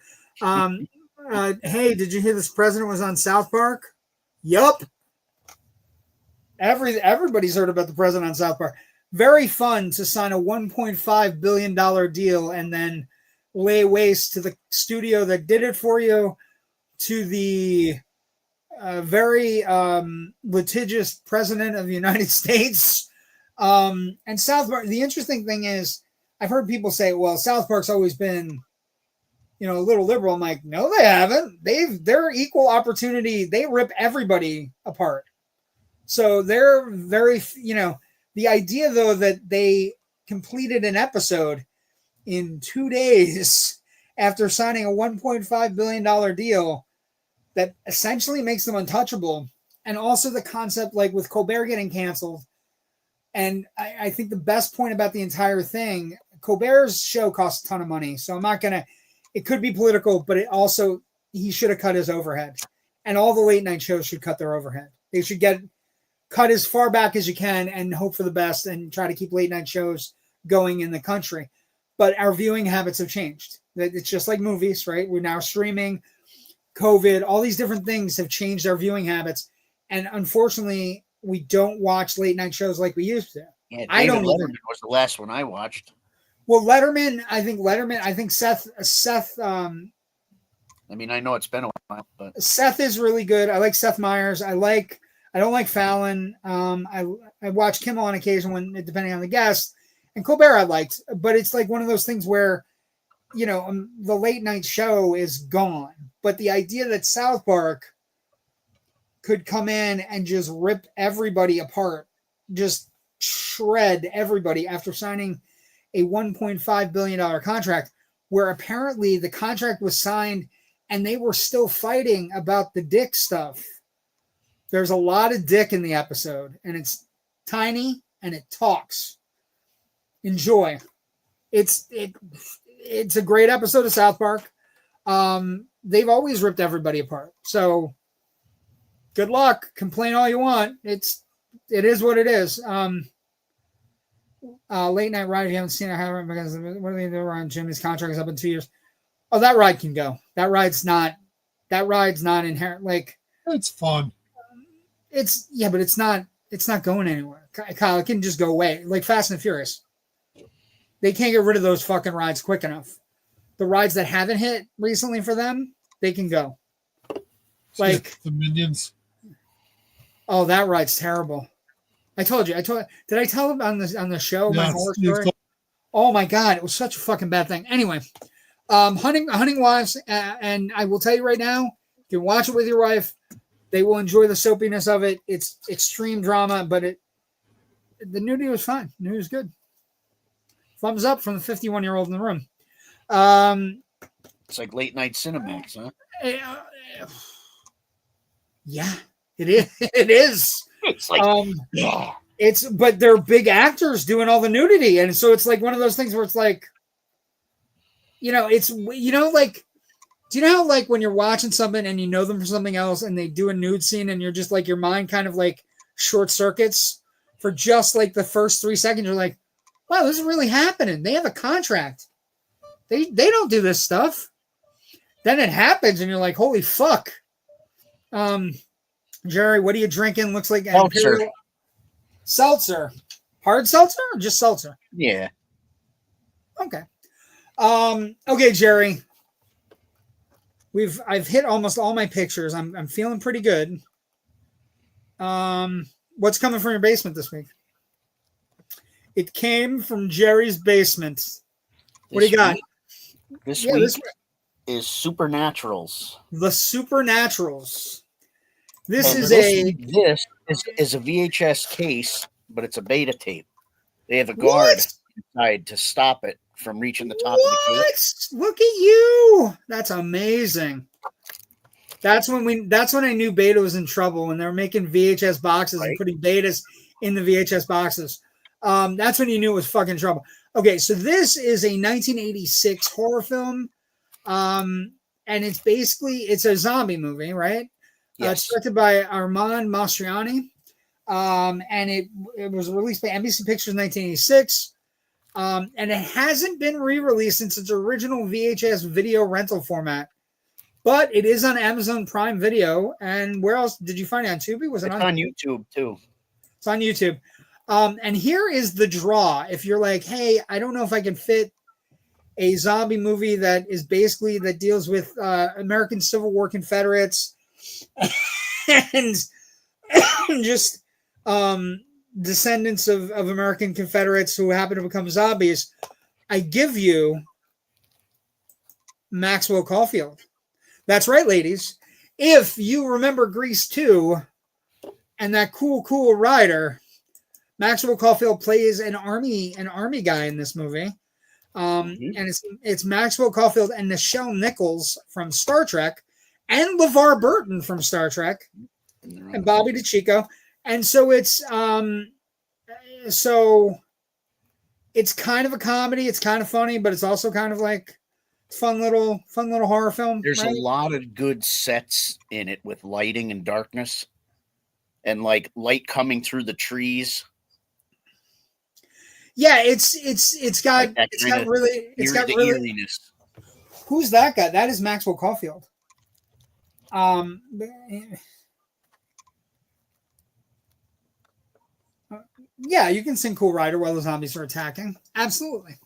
Hey, did you hear this president was on South Park? Yup. Everybody's heard about the president on South Park. Very fun to sign a $1.5 billion deal and then lay waste to the studio that did it for you, to the very litigious president of the United States. And South Park, the interesting thing is, I've heard people say, well, South Park's always been a little liberal. I'm like, no, they haven't. They're equal opportunity. They rip everybody apart. So they're very, the idea though that they completed an episode in 2 days after signing a $1.5 billion deal that essentially makes them untouchable. And also the concept, like with Colbert getting canceled. And I think the best point about the entire thing, Colbert's show costs a ton of money. So I'm not going to, it could be political, but he should have cut his overhead. And all the late night shows should cut their overhead. They should cut as far back as you can and hope for the best and try to keep late night shows going in the country. But our viewing habits have changed. It's just like movies, right? We're now streaming, COVID, all these different things have changed our viewing habits. And unfortunately, we don't watch late night shows like we used to. Yeah, I don't Letterman was the last one I watched. Well, Letterman, I think Seth, I mean, I know it's been a while, but Seth is really good. I like Seth Meyers. I don't like Fallon. I watch Kimmel on occasion depending on the guest, and Colbert I liked, but it's like one of those things where, the late night show is gone. But the idea that South Park could come in and just rip everybody apart, just shred everybody after signing a $1.5 billion contract, where apparently the contract was signed and they were still fighting about the dick stuff. There's a lot of dick in the episode, and it's tiny and it talks. Enjoy. It's a great episode of South Park. They've always ripped everybody apart. So good luck. Complain all you want. It is what it is. Late night ride. If you haven't seen it, because what do they do around Jimmy's contract is up in 2 years. Oh, that ride can go. That ride's not inherent. Like, it's fun. But it's not going anywhere. Kyle, it can just go away. Like Fast and Furious. They can't get rid of those fucking rides quick enough. The rides that haven't hit recently for them, they can go. Like the Minions. Oh, that ride's terrible. Did I tell him on the show my horror story? Oh my God, it was such a fucking bad thing. Anyway, hunting wives, and I will tell you right now, you can watch it with your wife. They will enjoy the soapiness of it. It's extreme drama, but the nudity was fine. The nudity was good. Thumbs up from the 51-year-old in the room. It's like late night Cinemax, huh? Yeah, it is. It is. It's like, yeah. But they're big actors doing all the nudity, and so it's like one of those things where it's like, like, do you know how like when you're watching something and you know them for something else, and they do a nude scene, and you're just like your mind kind of like short circuits for just like the first 3 seconds. You're like, wow, this is really happening. They have a contract. They don't do this stuff. Then it happens, and you're like, holy fuck. Jerry, what are you drinking? Looks like seltzer. Seltzer. Hard seltzer or just seltzer? Yeah. Okay. Okay, Jerry. I've hit almost all my pictures. I'm feeling pretty good. What's coming from your basement this week? It came from Jerry's basement. What do you got? This week is Supernaturals. The Supernaturals. This and is a VHS case, but it's a beta tape. They have a guard inside to stop it from reaching the top of the case. Look at you! That's amazing. That's when I knew Beta was in trouble, when they were making VHS boxes and putting betas in the VHS boxes. That's when you knew it was fucking trouble. Okay, so this is a 1986 horror film, and it's a zombie movie, right? Yes. It's directed by Armand Mastroianni, and it was released by NBC Pictures in 1986, and it hasn't been re-released since its original VHS video rental format, but it is on Amazon Prime Video. And where else did you find it? On Tubi? Was it on YouTube too? It's on YouTube. And here is the draw. If you're like, hey, I don't know if I can fit a zombie movie that deals with American Civil War Confederates and just descendants of American Confederates who happen to become zombies, I give you Maxwell Caulfield. That's right, ladies. If you remember Grease 2 and that cool rider, Maxwell Caulfield plays an army guy in this movie. And it's Maxwell Caulfield and Nichelle Nichols from Star Trek and LeVar Burton from Star Trek and Bobby DeCicco. And so it's kind of a comedy. It's kind of funny, but it's also kind of like fun little horror film. There's right? a lot of good sets in it with lighting and darkness and like light coming through the trees. Yeah, it's got really eeriness. Who's that guy? That is Maxwell Caulfield. Yeah, you can sing Cool Rider while the zombies are attacking. Absolutely.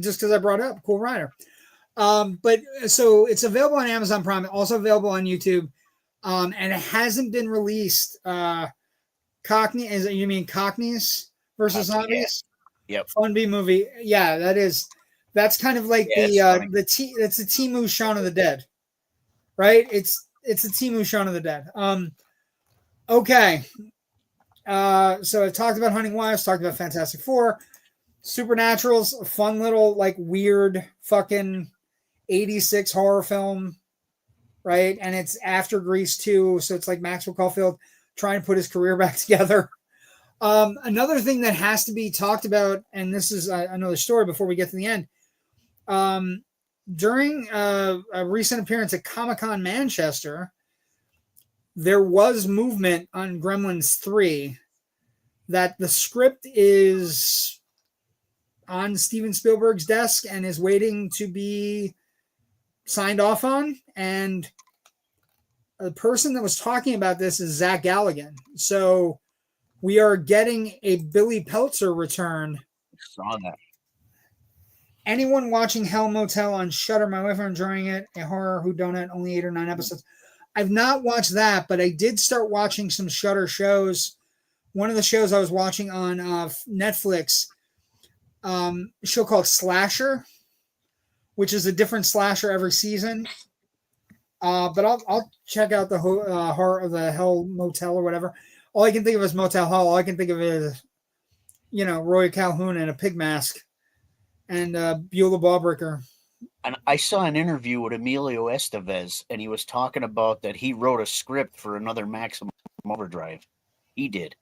Just because I brought up Cool Rider. But so it's available on Amazon Prime, also available on YouTube. And it hasn't been released. You mean Cockneys versus Zombies? Yeah. Yep. Fun B movie. Yeah, that's kind of like that's the Temu Shaun of the Dead. Right? It's a Temu Shaun of the Dead. Okay. So I've talked about Hunting Wives, talked about Fantastic Four, Supernatural's a fun little like weird fucking 86 horror film, right? And it's after Grease 2, so it's like Maxwell Caulfield trying to put his career back together. Another thing that has to be talked about, and this is another story before we get to the end. During a recent appearance at Comic-Con Manchester, there was movement on Gremlins 3 that the script is on Steven Spielberg's desk and is waiting to be signed off on. And the person that was talking about this is Zach Galligan. So we are getting a Billy Peltzer return. Saw that. Anyone watching Hell Motel on Shudder? My wife are enjoying it. A horror whodunit, only 8 or 9 episodes. I've not watched that, but I did start watching some Shudder shows. One of the shows I was watching on Netflix, a show called Slasher, which is a different slasher every season. But I'll check out the horror of the Hell Motel or whatever. All I can think of is Motel Hell. All I can think of is, Roy Calhoun in a pig mask and Beulah Ballbreaker. And I saw an interview with Emilio Estevez, and he was talking about that he wrote a script for another Maximum Overdrive. He did.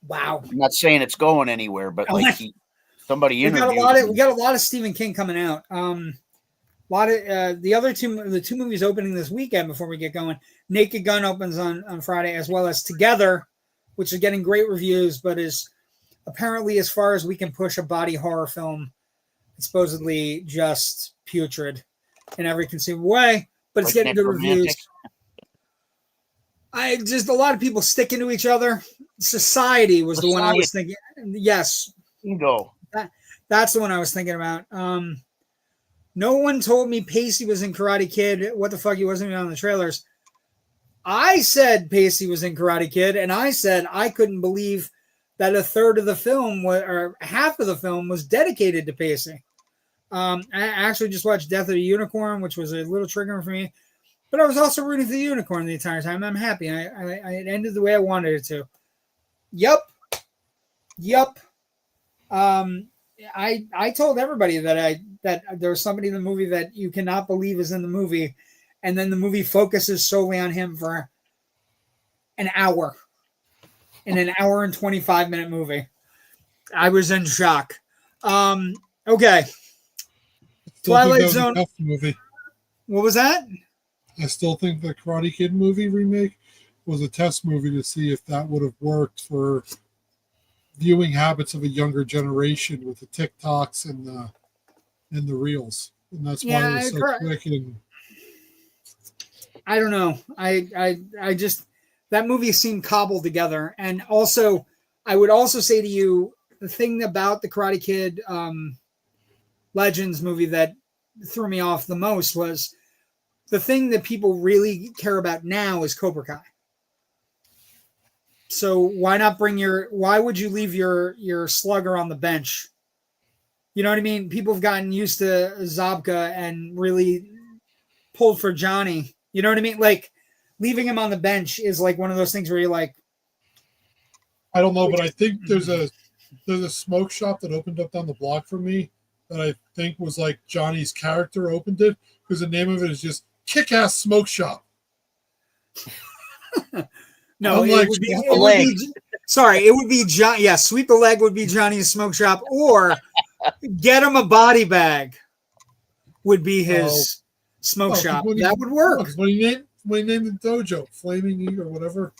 Wow. I'm not saying it's going anywhere, but somebody interviewed. We got a lot of Stephen King coming out. A lot of the two movies opening this weekend before we get going. Naked Gun opens on Friday, as well as Together, which is getting great reviews, but is apparently, as far as we can push a body horror film, it's supposedly just putrid in every conceivable way, but it's getting good reviews. A lot of people sticking to each other. Society was the one I was thinking. Yes. Bingo. That's the one I was thinking about. No one told me Pacey was in Karate Kid. What the fuck? He wasn't even on the trailers. I said Pacey was in Karate Kid, and I said I couldn't believe that a third of the film or half of the film was dedicated to Pacey. I actually just watched Death of a Unicorn, which was a little triggering for me, but I was also rooting for the unicorn the entire time. I'm happy. It ended the way I wanted it to. Yep. I told everybody that there was somebody in the movie that you cannot believe is in the movie, and then the movie focuses solely on him for an hour. In an hour and 25-minute movie. I was in shock. Okay. Twilight Zone movie. What was that? I still think the Karate Kid movie remake was a test movie to see if that would have worked for viewing habits of a younger generation with the TikToks and the reels. And that's why it was so quick. And I don't know. I just that movie seemed cobbled together. And also, I would also say to you, the thing about the Karate Kid Legends movie that threw me off the most was the thing that people really care about now is Cobra Kai. So why not why would you leave your slugger on the bench You know what I mean? People have gotten used to Zabka and really pulled for Johnny. You know what I mean? Like leaving him on the bench is like one of those things where you're like, I don't know, but I think there's a smoke shop that opened up down the block from me that I think was like Johnny's character opened it, because the name of it is just Kick-Ass Smoke Shop. no, Unlike it would be John. Yeah, Sweep the Leg would be Johnny's smoke shop, or Get Him a Body Bag would be his smoke shop. That would work. When he named the dojo Flaming Eagle or whatever,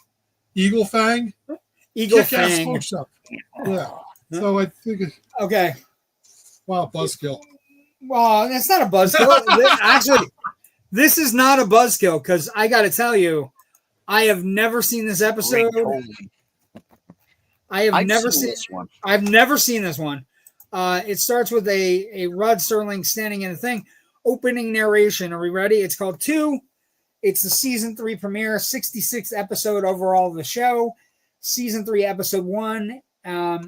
Eagle Fang, Eagle Kick-Ass Fang. Smoke Shop. Yeah. So I think Okay. Wow, buzzkill. Well, that's not a buzzkill. Actually, this is not a buzzkill because I got to tell you, I have never seen this episode. I've never seen this one. I've never seen this one. It starts with a Rod Serling standing in a thing. Opening narration. Are we ready? It's called 2. It's the season 3 premiere, 66th episode overall of the show. Season 3, episode 1.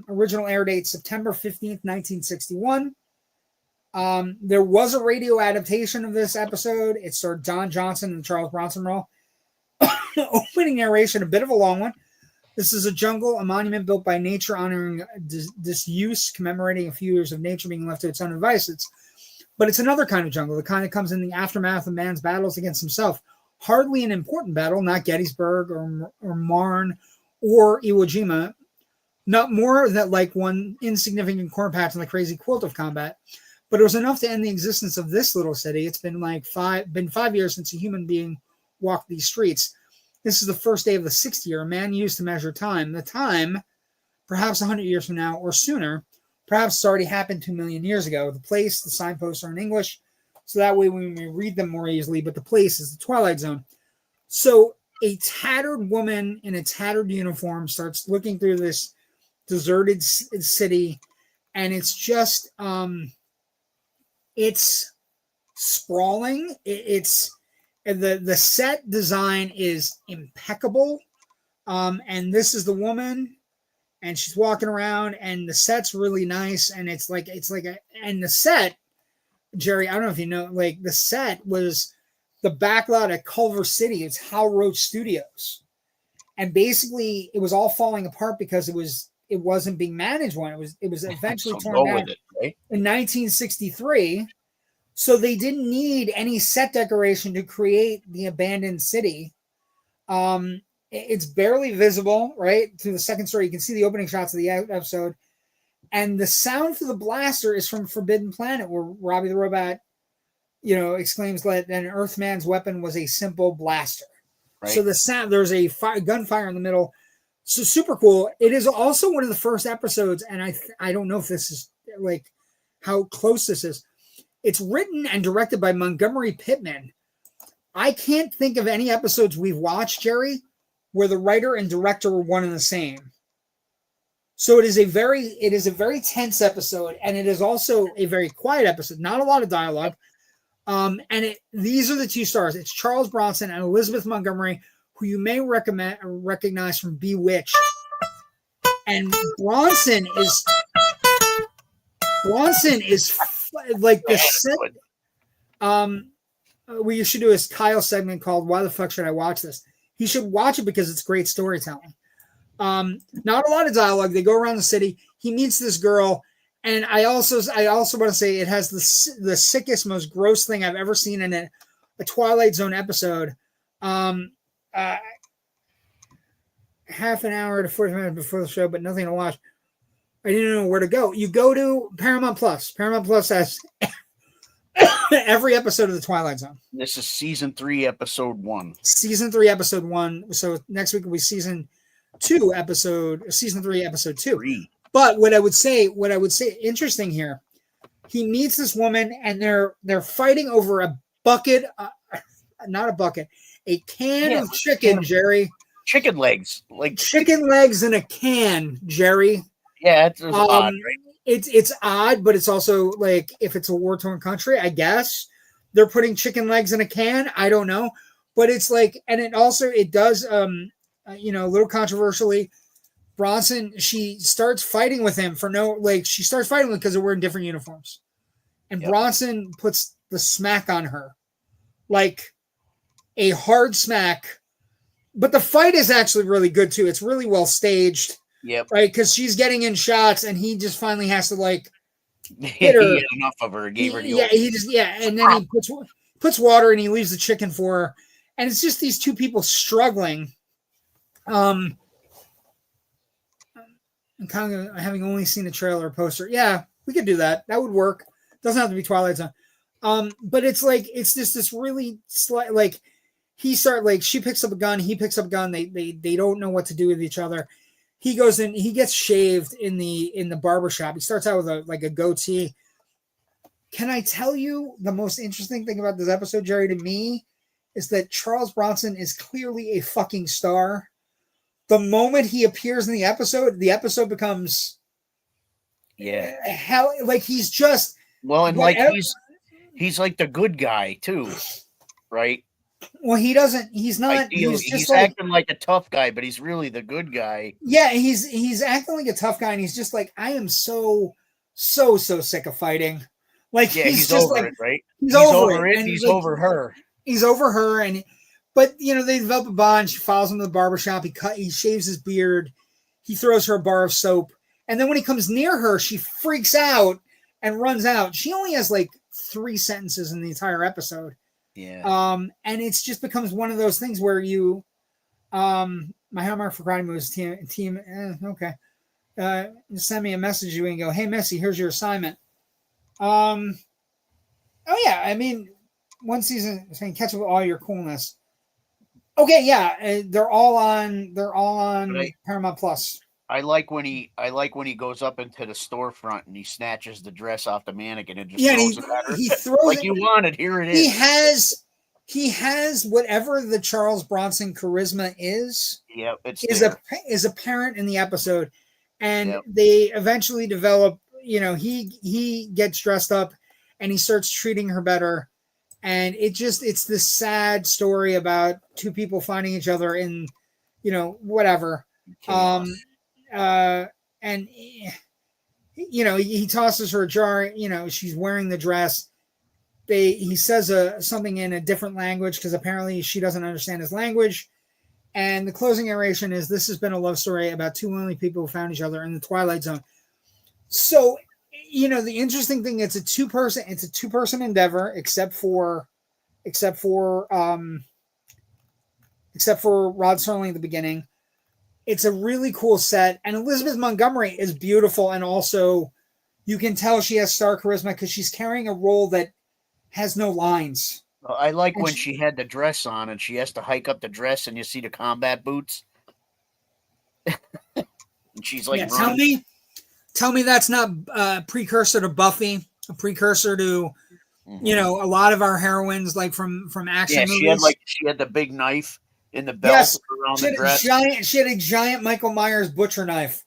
Original air date September 15th, 1961. There was a radio adaptation of this episode. It starred Don Johnson and Charles Bronson role. Opening narration, a bit of a long one. This is a jungle, a monument built by nature honoring disuse, commemorating a few years of nature being left to its own devices. But it's another kind of jungle, the kind that comes in the aftermath of man's battles against himself. Hardly an important battle, not Gettysburg or Marne or Iwo Jima. Not more than like one insignificant corn patch in the crazy quilt of combat. But it was enough to end the existence of this little city. It's been like 5 years since a human being walked these streets. This is the first day of the 6th year, a man used to measure time. The time, perhaps 100 years from now or sooner, perhaps it's already happened 2 million years ago. The place, the signposts are in English, so that way we may read them more easily, but the place is the Twilight Zone. So a tattered woman in a tattered uniform starts looking through this deserted city, and it's just, it's sprawling. It's the set design is impeccable, and this is the woman, and she's walking around, and the set's really nice, and and the set, Jerry, I don't know if you know, like the set was the backlot at Culver City. It's Hal Roach Studios, and basically it was all falling apart because it wasn't being managed when it was eventually torn down right? In 1963. So they didn't need any set decoration to create the abandoned city. It's barely visible, right? Through the second story. You can see the opening shots of the episode. And the sound for the blaster is from Forbidden Planet, where Robbie the Robot, exclaims that an Earthman's weapon was a simple blaster. Right. So the sound, there's a gunfire in the middle. So super cool. It is also one of the first episodes, and I don't know if this is like how close this is. It's written and directed by Montgomery Pittman. I can't think of any episodes we've watched, Jerry, where the writer and director were one and the same. So it is a very tense episode, and it is also a very quiet episode. Not a lot of dialogue. These are the 2 stars. It's Charles Bronson and Elizabeth Montgomery, who you may recognize from Bewitched. And Bronson is like the set. What you should do is Kyle's segment called "Why the fuck should I watch this?" He should watch it because it's great storytelling. Not a lot of dialogue. They go around the city. He meets this girl, and I also want to say it has the sickest, most gross thing I've ever seen in a Twilight Zone episode. Half an hour to 40 minutes before the show, but nothing to watch. I didn't know where to go. You go to Paramount Plus. Paramount Plus has every episode of the Twilight Zone. This is season 3, episode 1. Season 3, episode 1. So next week will be season 3, episode 2. 3. But what I would say, interesting here, he meets this woman, and they're fighting over a bucket, not a bucket, a can of chicken, Jerry. Chicken legs, chicken legs in a can, Jerry. Yeah, it's odd, right? It's odd, but it's also like if it's a war-torn country, I guess they're putting chicken legs in a can. I don't know, but it's like, and it does, a little controversially, Bronson, she starts fighting with him she starts fighting with because they're wearing different uniforms. And Bronson puts the smack on her. Like a hard smack. But the fight is actually really good too. It's really well staged. Yep. Right? Because she's getting in shots and he just finally has to like hit her. He had enough of her. Gave her and then he puts water and he leaves the chicken for her. And it's just these two people struggling. I'm kind of having only seen the trailer poster. Yeah, we could do that. That would work. Doesn't have to be Twilight Zone. But it's like it's just this really slight like she picks up a gun, he picks up a gun. They don't know what to do with each other. He goes in, he gets shaved in the barbershop. He starts out with a goatee. Can I tell you the most interesting thing about this episode, Jerry, to me, is that Charles Bronson is clearly a fucking star. The moment he appears in the episode becomes hell, like he's just and like he's like the good guy too, right? Well, he's not. He's acting like a tough guy, but he's really the good guy. Yeah, he's acting like a tough guy, and he's just like, I am so sick of fighting. Like he's just over like, it, right? He's over it. And he's like, over her. He's over her, but they develop a bond. She follows him to the barbershop. He shaves his beard. He throws her a bar of soap, and then when he comes near her, she freaks out and runs out. She only has like 3 sentences in the entire episode. Yeah. And it's just becomes one of those things where you, my homework for Friday moves team. Okay. Send me a message. You and go, hey Missy, here's your assignment. Oh yeah. I mean, one season saying catch up with all your coolness. Okay. Yeah. They're all on Paramount Plus. I like when he goes up into the storefront and he snatches the dress off the mannequin and just throws it at her. He throws like it. You wanted, here it is. He has whatever the Charles Bronson charisma is. Yeah, is apparent in the episode, and they eventually develop. He gets dressed up, and he starts treating her better, and it's this sad story about two people finding each other in, whatever. And he tosses her a jar. She's wearing the dress. He says something in a different language because apparently she doesn't understand his language. And the closing narration is, this has been a love story about two lonely people who found each other in the Twilight Zone. So, the interesting thing, it's a two-person endeavor, except for Rod Serling at the beginning. It's a really cool set, and Elizabeth Montgomery is beautiful, and also you can tell she has star charisma because she's carrying a role that has no lines. I like when she had the dress on and she has to hike up the dress and you see the combat boots. And she's like, tell me that's not a precursor to Buffy, a precursor to, a lot of our heroines like from action movies. She had the big knife in the belt around the dress. She had a giant Michael Myers butcher knife,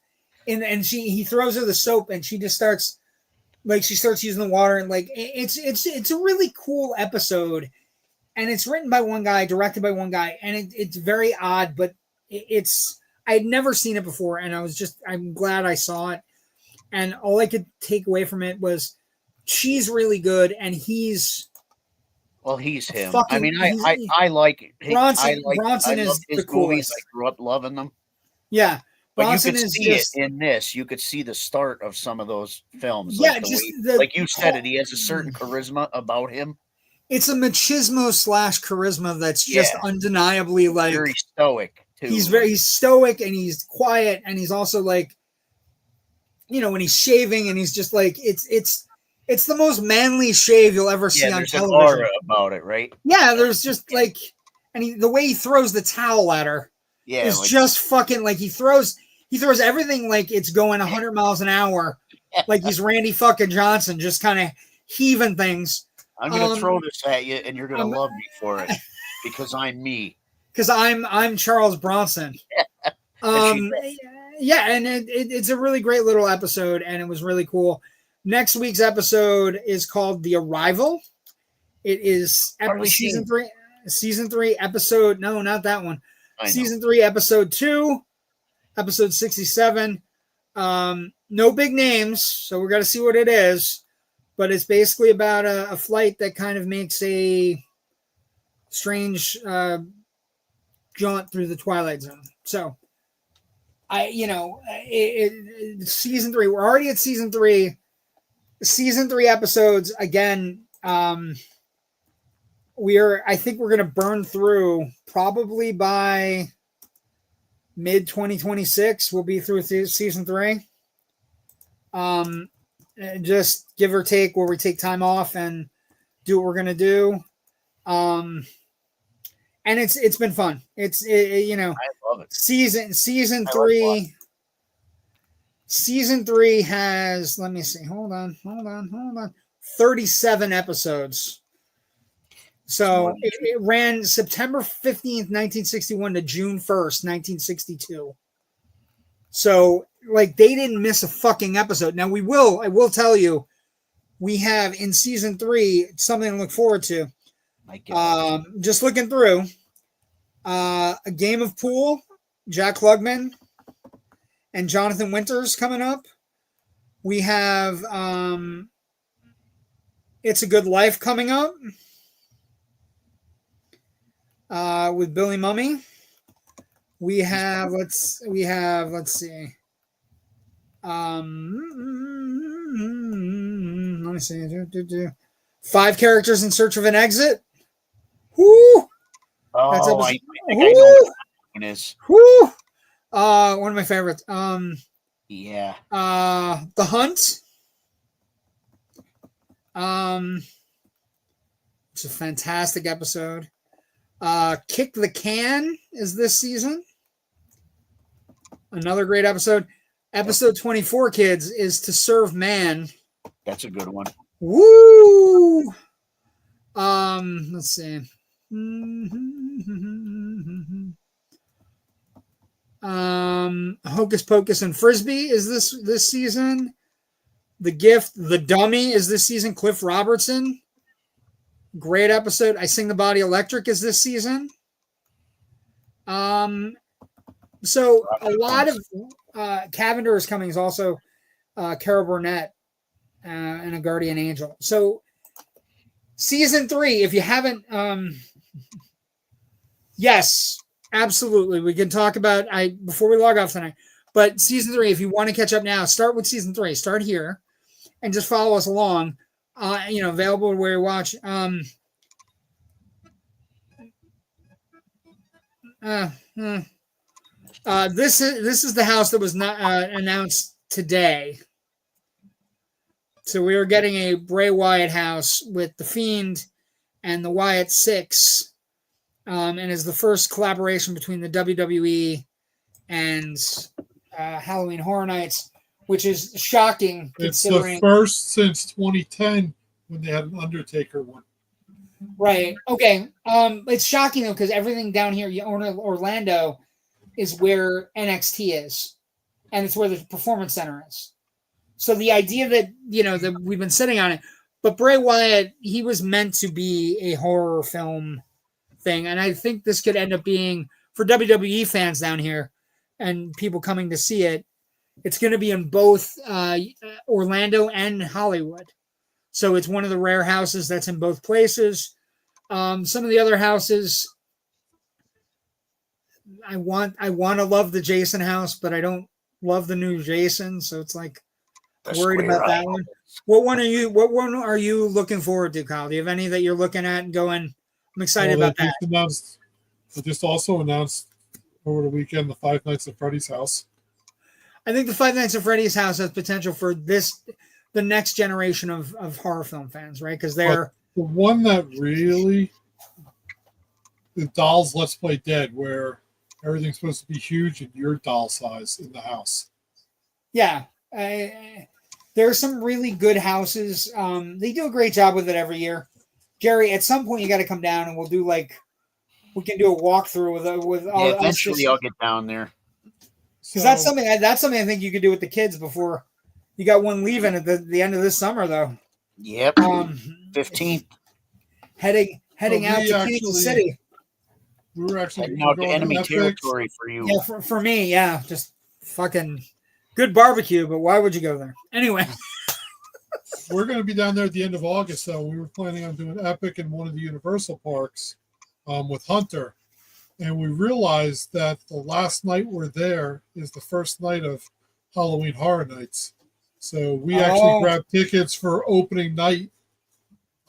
and he throws her the soap and she just starts. Like she starts using the water, and like it's a really cool episode, and it's written by one guy, directed by one guy, and it's very odd, but I'd never seen it before, and I'm glad I saw it, and all I could take away from it was she's really good, and he's him. I mean, I like Bronson. Bronson is his the coolest. Movies. I grew up loving them. Yeah. But Bronson you could see it in this. You could see the start of some of those films. Yeah, like you said it. He has a certain charisma about him. It's a machismo / charisma that's just undeniably like very stoic too. He's stoic and he's quiet and he's also like, when he's shaving and he's just like it's the most manly shave you'll ever see on television. An aura about it, right? Yeah, there's just like, and the way he throws the towel at her. Yeah, it's just fucking like he throws everything like it's going 100 miles an hour, like he's Randy fucking Johnson, just kind of heaving things. I'm gonna throw this at you, and you're gonna love me for it because I'm me. Because I'm Charles Bronson. Yeah, and it's a really great little episode, and it was really cool. Next week's episode is called The Arrival. It is season 3 episode. No, not that one. Season 3, episode 2. episode 67. No big names, so we're going to see what it is. But it's basically about a flight that kind of makes a strange jaunt through the Twilight Zone. So, season 3. We're already at season 3. Season 3 episodes again. I think we're going to burn through probably by mid 2026. We'll be through season 3. Just give or take, where we take time off and do what we're going to do. And it's been fun. I love it. Season 3. Season 3 has, let me see. Hold on. 37 episodes. So it ran September 15th, 1961 to June 1st, 1962. So, like, they didn't miss a fucking episode. Now, I will tell you, we have in season 3 something to look forward to. Just looking through. A game of pool, Jack Klugman and Jonathan Winters coming up. We have It's a Good Life coming up with Billy Mummy. We have let's see. Let me see. 5 Characters in Search of an Exit. Whoo! I think I know what that one is. Whoo! One of my favorites. Yeah. The Hunt. It's a fantastic episode. Kick the Can is this season. Another great episode. Episode 24, kids, is To Serve Man. That's a good one. Woo! Let's see. Hocus Pocus and Frisbee is this season. The Gift, The Dummy is this season. Cliff Robertson. Great episode. I Sing the Body Electric is this season. So a lot of Cavender is coming is also Carol Burnett and A Guardian Angel. So season 3, if you haven't, yes, absolutely. We can talk about before we log off tonight. But season 3, if you want to catch up now, start with season 3. Start here and just follow us along. Available where you watch. This is the house that was not announced today. So we are getting a Bray Wyatt house with the Fiend and the Wyatt Six, and is the first collaboration between the WWE and Halloween Horror Nights, which is shocking. It's considering the first since 2010 when they had an Undertaker one. Right. Okay. It's shocking though, because everything down here, Orlando, is where NXT is, and it's where the Performance Center is. So the idea that that we've been sitting on it, but Bray Wyatt, he was meant to be a horror film thing, and I think this could end up being, for WWE fans down here and people coming to see it, it's going to be in both Orlando and Hollywood. So it's one of the rare houses that's in both places. Some of the other houses, I want to love the Jason house, but I don't love the new Jason. So it's like worried about that one. What one are you looking forward to, Kyle? Do you have any that you're looking at and going, I'm excited about that? They just also announced over the weekend the Five Nights at Freddy's house. I think the Five Nights at Freddy's house has potential for the next generation of horror film fans, right? Because they're the one that really, the Dolls Let's Play Dead, where everything's supposed to be huge and your doll size in the house. Yeah. There are some really good houses. They do a great job with it every year. Jerry, at some point you got to come down and we can do a walkthrough with all. Eventually I'll get down there. Because that's something I think you could do with the kids before you got one leaving at the end of this summer, though. Yep. 15th. Heading out to Kansas City. We were actually heading out to enemy territory for you. Yeah, for me, yeah. Just fucking good barbecue, but why would you go there? Anyway. We're going to be down there at the end of August, though. We were planning on doing Epic in one of the Universal parks with Hunter. And we realized that the last night we're there is the first night of Halloween Horror Nights. So we actually grabbed tickets for opening night.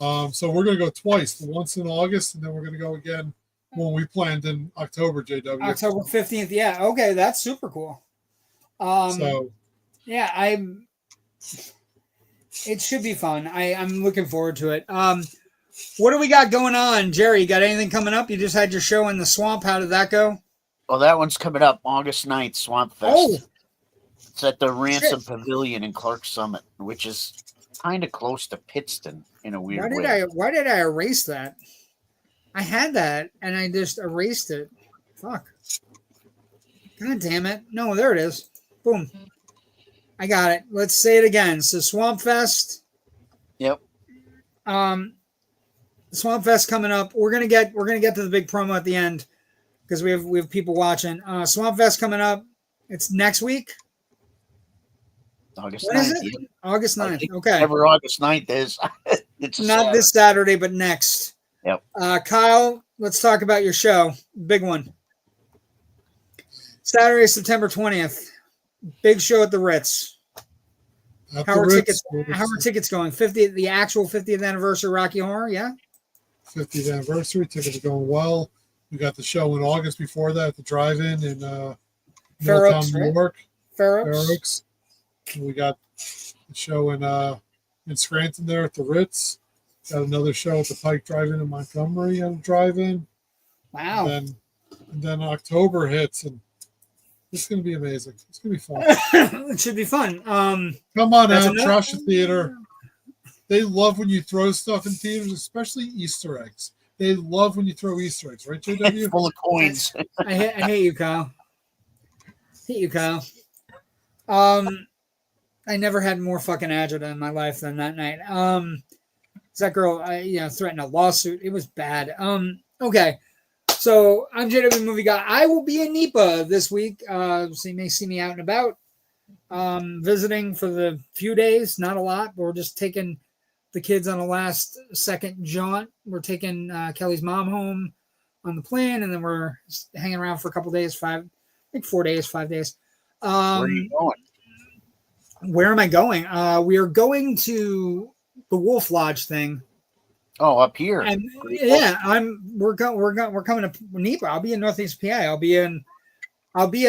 So we're going to go twice, once in August, and then we're going to go again when we planned in October, JW. October 15th. Yeah. Okay. That's super cool. Yeah, it should be fun. I'm looking forward to it. What do we got going on, Jerry? You got anything coming up? You just had your show in the swamp. How did that go? Oh, that one's coming up August 9th, Swamp Fest. Oh, it's at the Ransom Pavilion in Clark Summit, which is kind of close to Pittston in a weird way. Why did I erase that? I had that and I just erased it. Fuck. God damn it. No, there it is. Boom. I got it. Let's say it again. So Swamp Fest. Yep. Swamp Fest coming up. We're gonna get to the big promo at the end because we have people watching. Swamp Fest coming up. It's next week. August when 9th. Is it? Yeah. August 9th. Okay. Whatever August 9th is. It's not Saturday. This Saturday, but next. Yep. Kyle, let's talk about your show. Big one. Saturday, September 20th. Big show at the Ritz. How are tickets going? The actual 50th anniversary Rocky Horror, yeah? 50th anniversary. Tickets are going well. We got the show in August before that at the drive-in in Fair Middletown, Oaks, New right? York. Fair Oaks. And we got the show in Scranton there at the Ritz. Got another show at the Pike Drive-In in Montgomery at a drive-in. Wow. And then October hits, and it's going to be amazing. It's going to be fun. It should be fun. Come on out, trash the theater. They love when you throw stuff in theaters, especially Easter eggs. They love when you throw Easter eggs, right, JW? Full of coins. I hate you, Kyle. I never had more fucking agita in my life than that night. That girl, threatened a lawsuit. It was bad. Okay. So I'm JW Movie Guy. I will be in NEPA this week. So you may see me out and about, visiting for the few days. Not a lot, but we're just taking the kids on a last second jaunt. We're taking Kelly's mom home on the plane, and then we're hanging around for a couple days, 5 days. Where are you going? Where am I going? We are going to the Wolf Lodge thing. Oh, up here. And yeah, we're coming to NEPA. I'll be in Northeast PA. I'll be in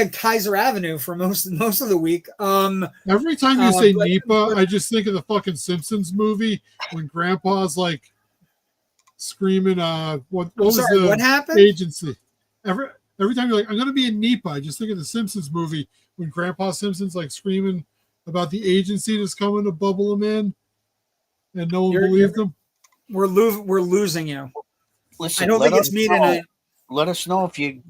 Kaiser Avenue for most of the week. Every time you say NEPA, I just think of the fucking Simpsons movie when Grandpa's like screaming. What happened? Agency. Every time you're like, I'm gonna be in NEPA, I just think of the Simpsons movie when Grandpa Simpson's like screaming about the agency that's coming to bubble him in, and no one believed him. We're losing you. Listen, I don't think it's me tonight. Let us know if you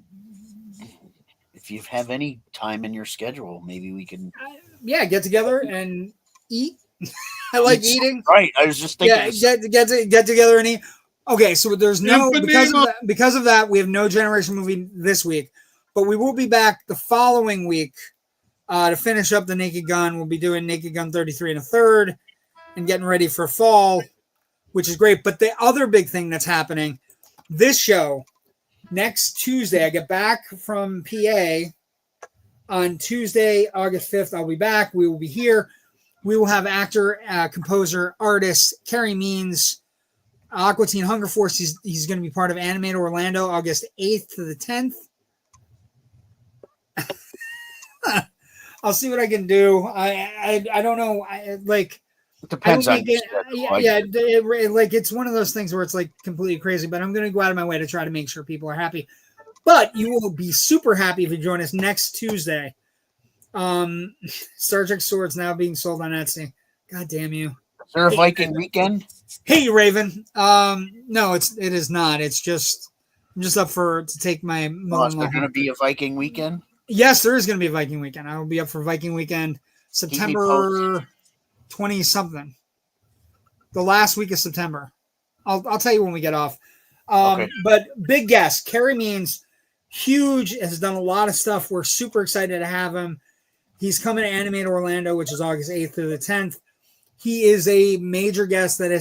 have any time in your schedule. Maybe we can get together and eat. I like eating. Right. I was just thinking. Yeah, get together and eat. Okay, so there's because of that, we have no Generation Movie this week, but we will be back the following week to finish up the Naked Gun. We'll be doing Naked Gun 33 1/3 and getting ready for fall, which is great. But the other big thing that's happening, this show, next Tuesday, I get back from PA on Tuesday, August 5th. I'll be back. We will be here. We will have actor, composer, artist, Carrie Means, Aqua Teen Hunger Force. He's going to be part of Animate Orlando, August 8th to the 10th. I'll see what I can do. I don't know. It depends on it's one of those things where it's like completely crazy, but I'm going to go out of my way to try to make sure people are happy. But you will be super happy if you join us next Tuesday. Star Trek Swords now being sold on Etsy. God damn you. Is there a Viking weekend? Hey, Raven. No, it is not. It's just I'm just up to take my mother-in-law. Is there going to be a Viking weekend? Yes, there is going to be a Viking weekend. I will be up for Viking weekend September 20-something. The last week of September. I'll tell you when we get off. Okay. But big guest, Carrie Means, huge, has done a lot of stuff. We're super excited to have him. He's coming to Animate Orlando, which is August 8th through the 10th. He is a major guest that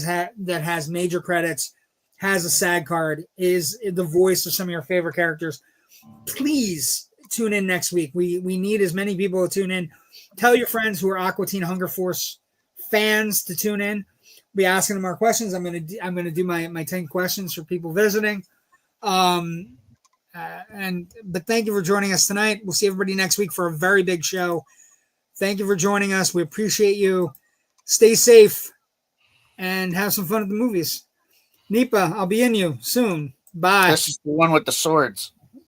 has major credits, has a SAG card, is the voice of some of your favorite characters. Please tune in next week. We need as many people to tune in. Tell your friends who are Aqua Teen Hunger Force fans to tune in. Be asking them our questions. I'm gonna do my 10 questions for people visiting. But thank you for joining us tonight. We'll see everybody next week for a very big show. Thank you for joining us. We appreciate you. Stay safe and have some fun at the movies. Nipa, I'll be in you soon. Bye. This is the one with the swords.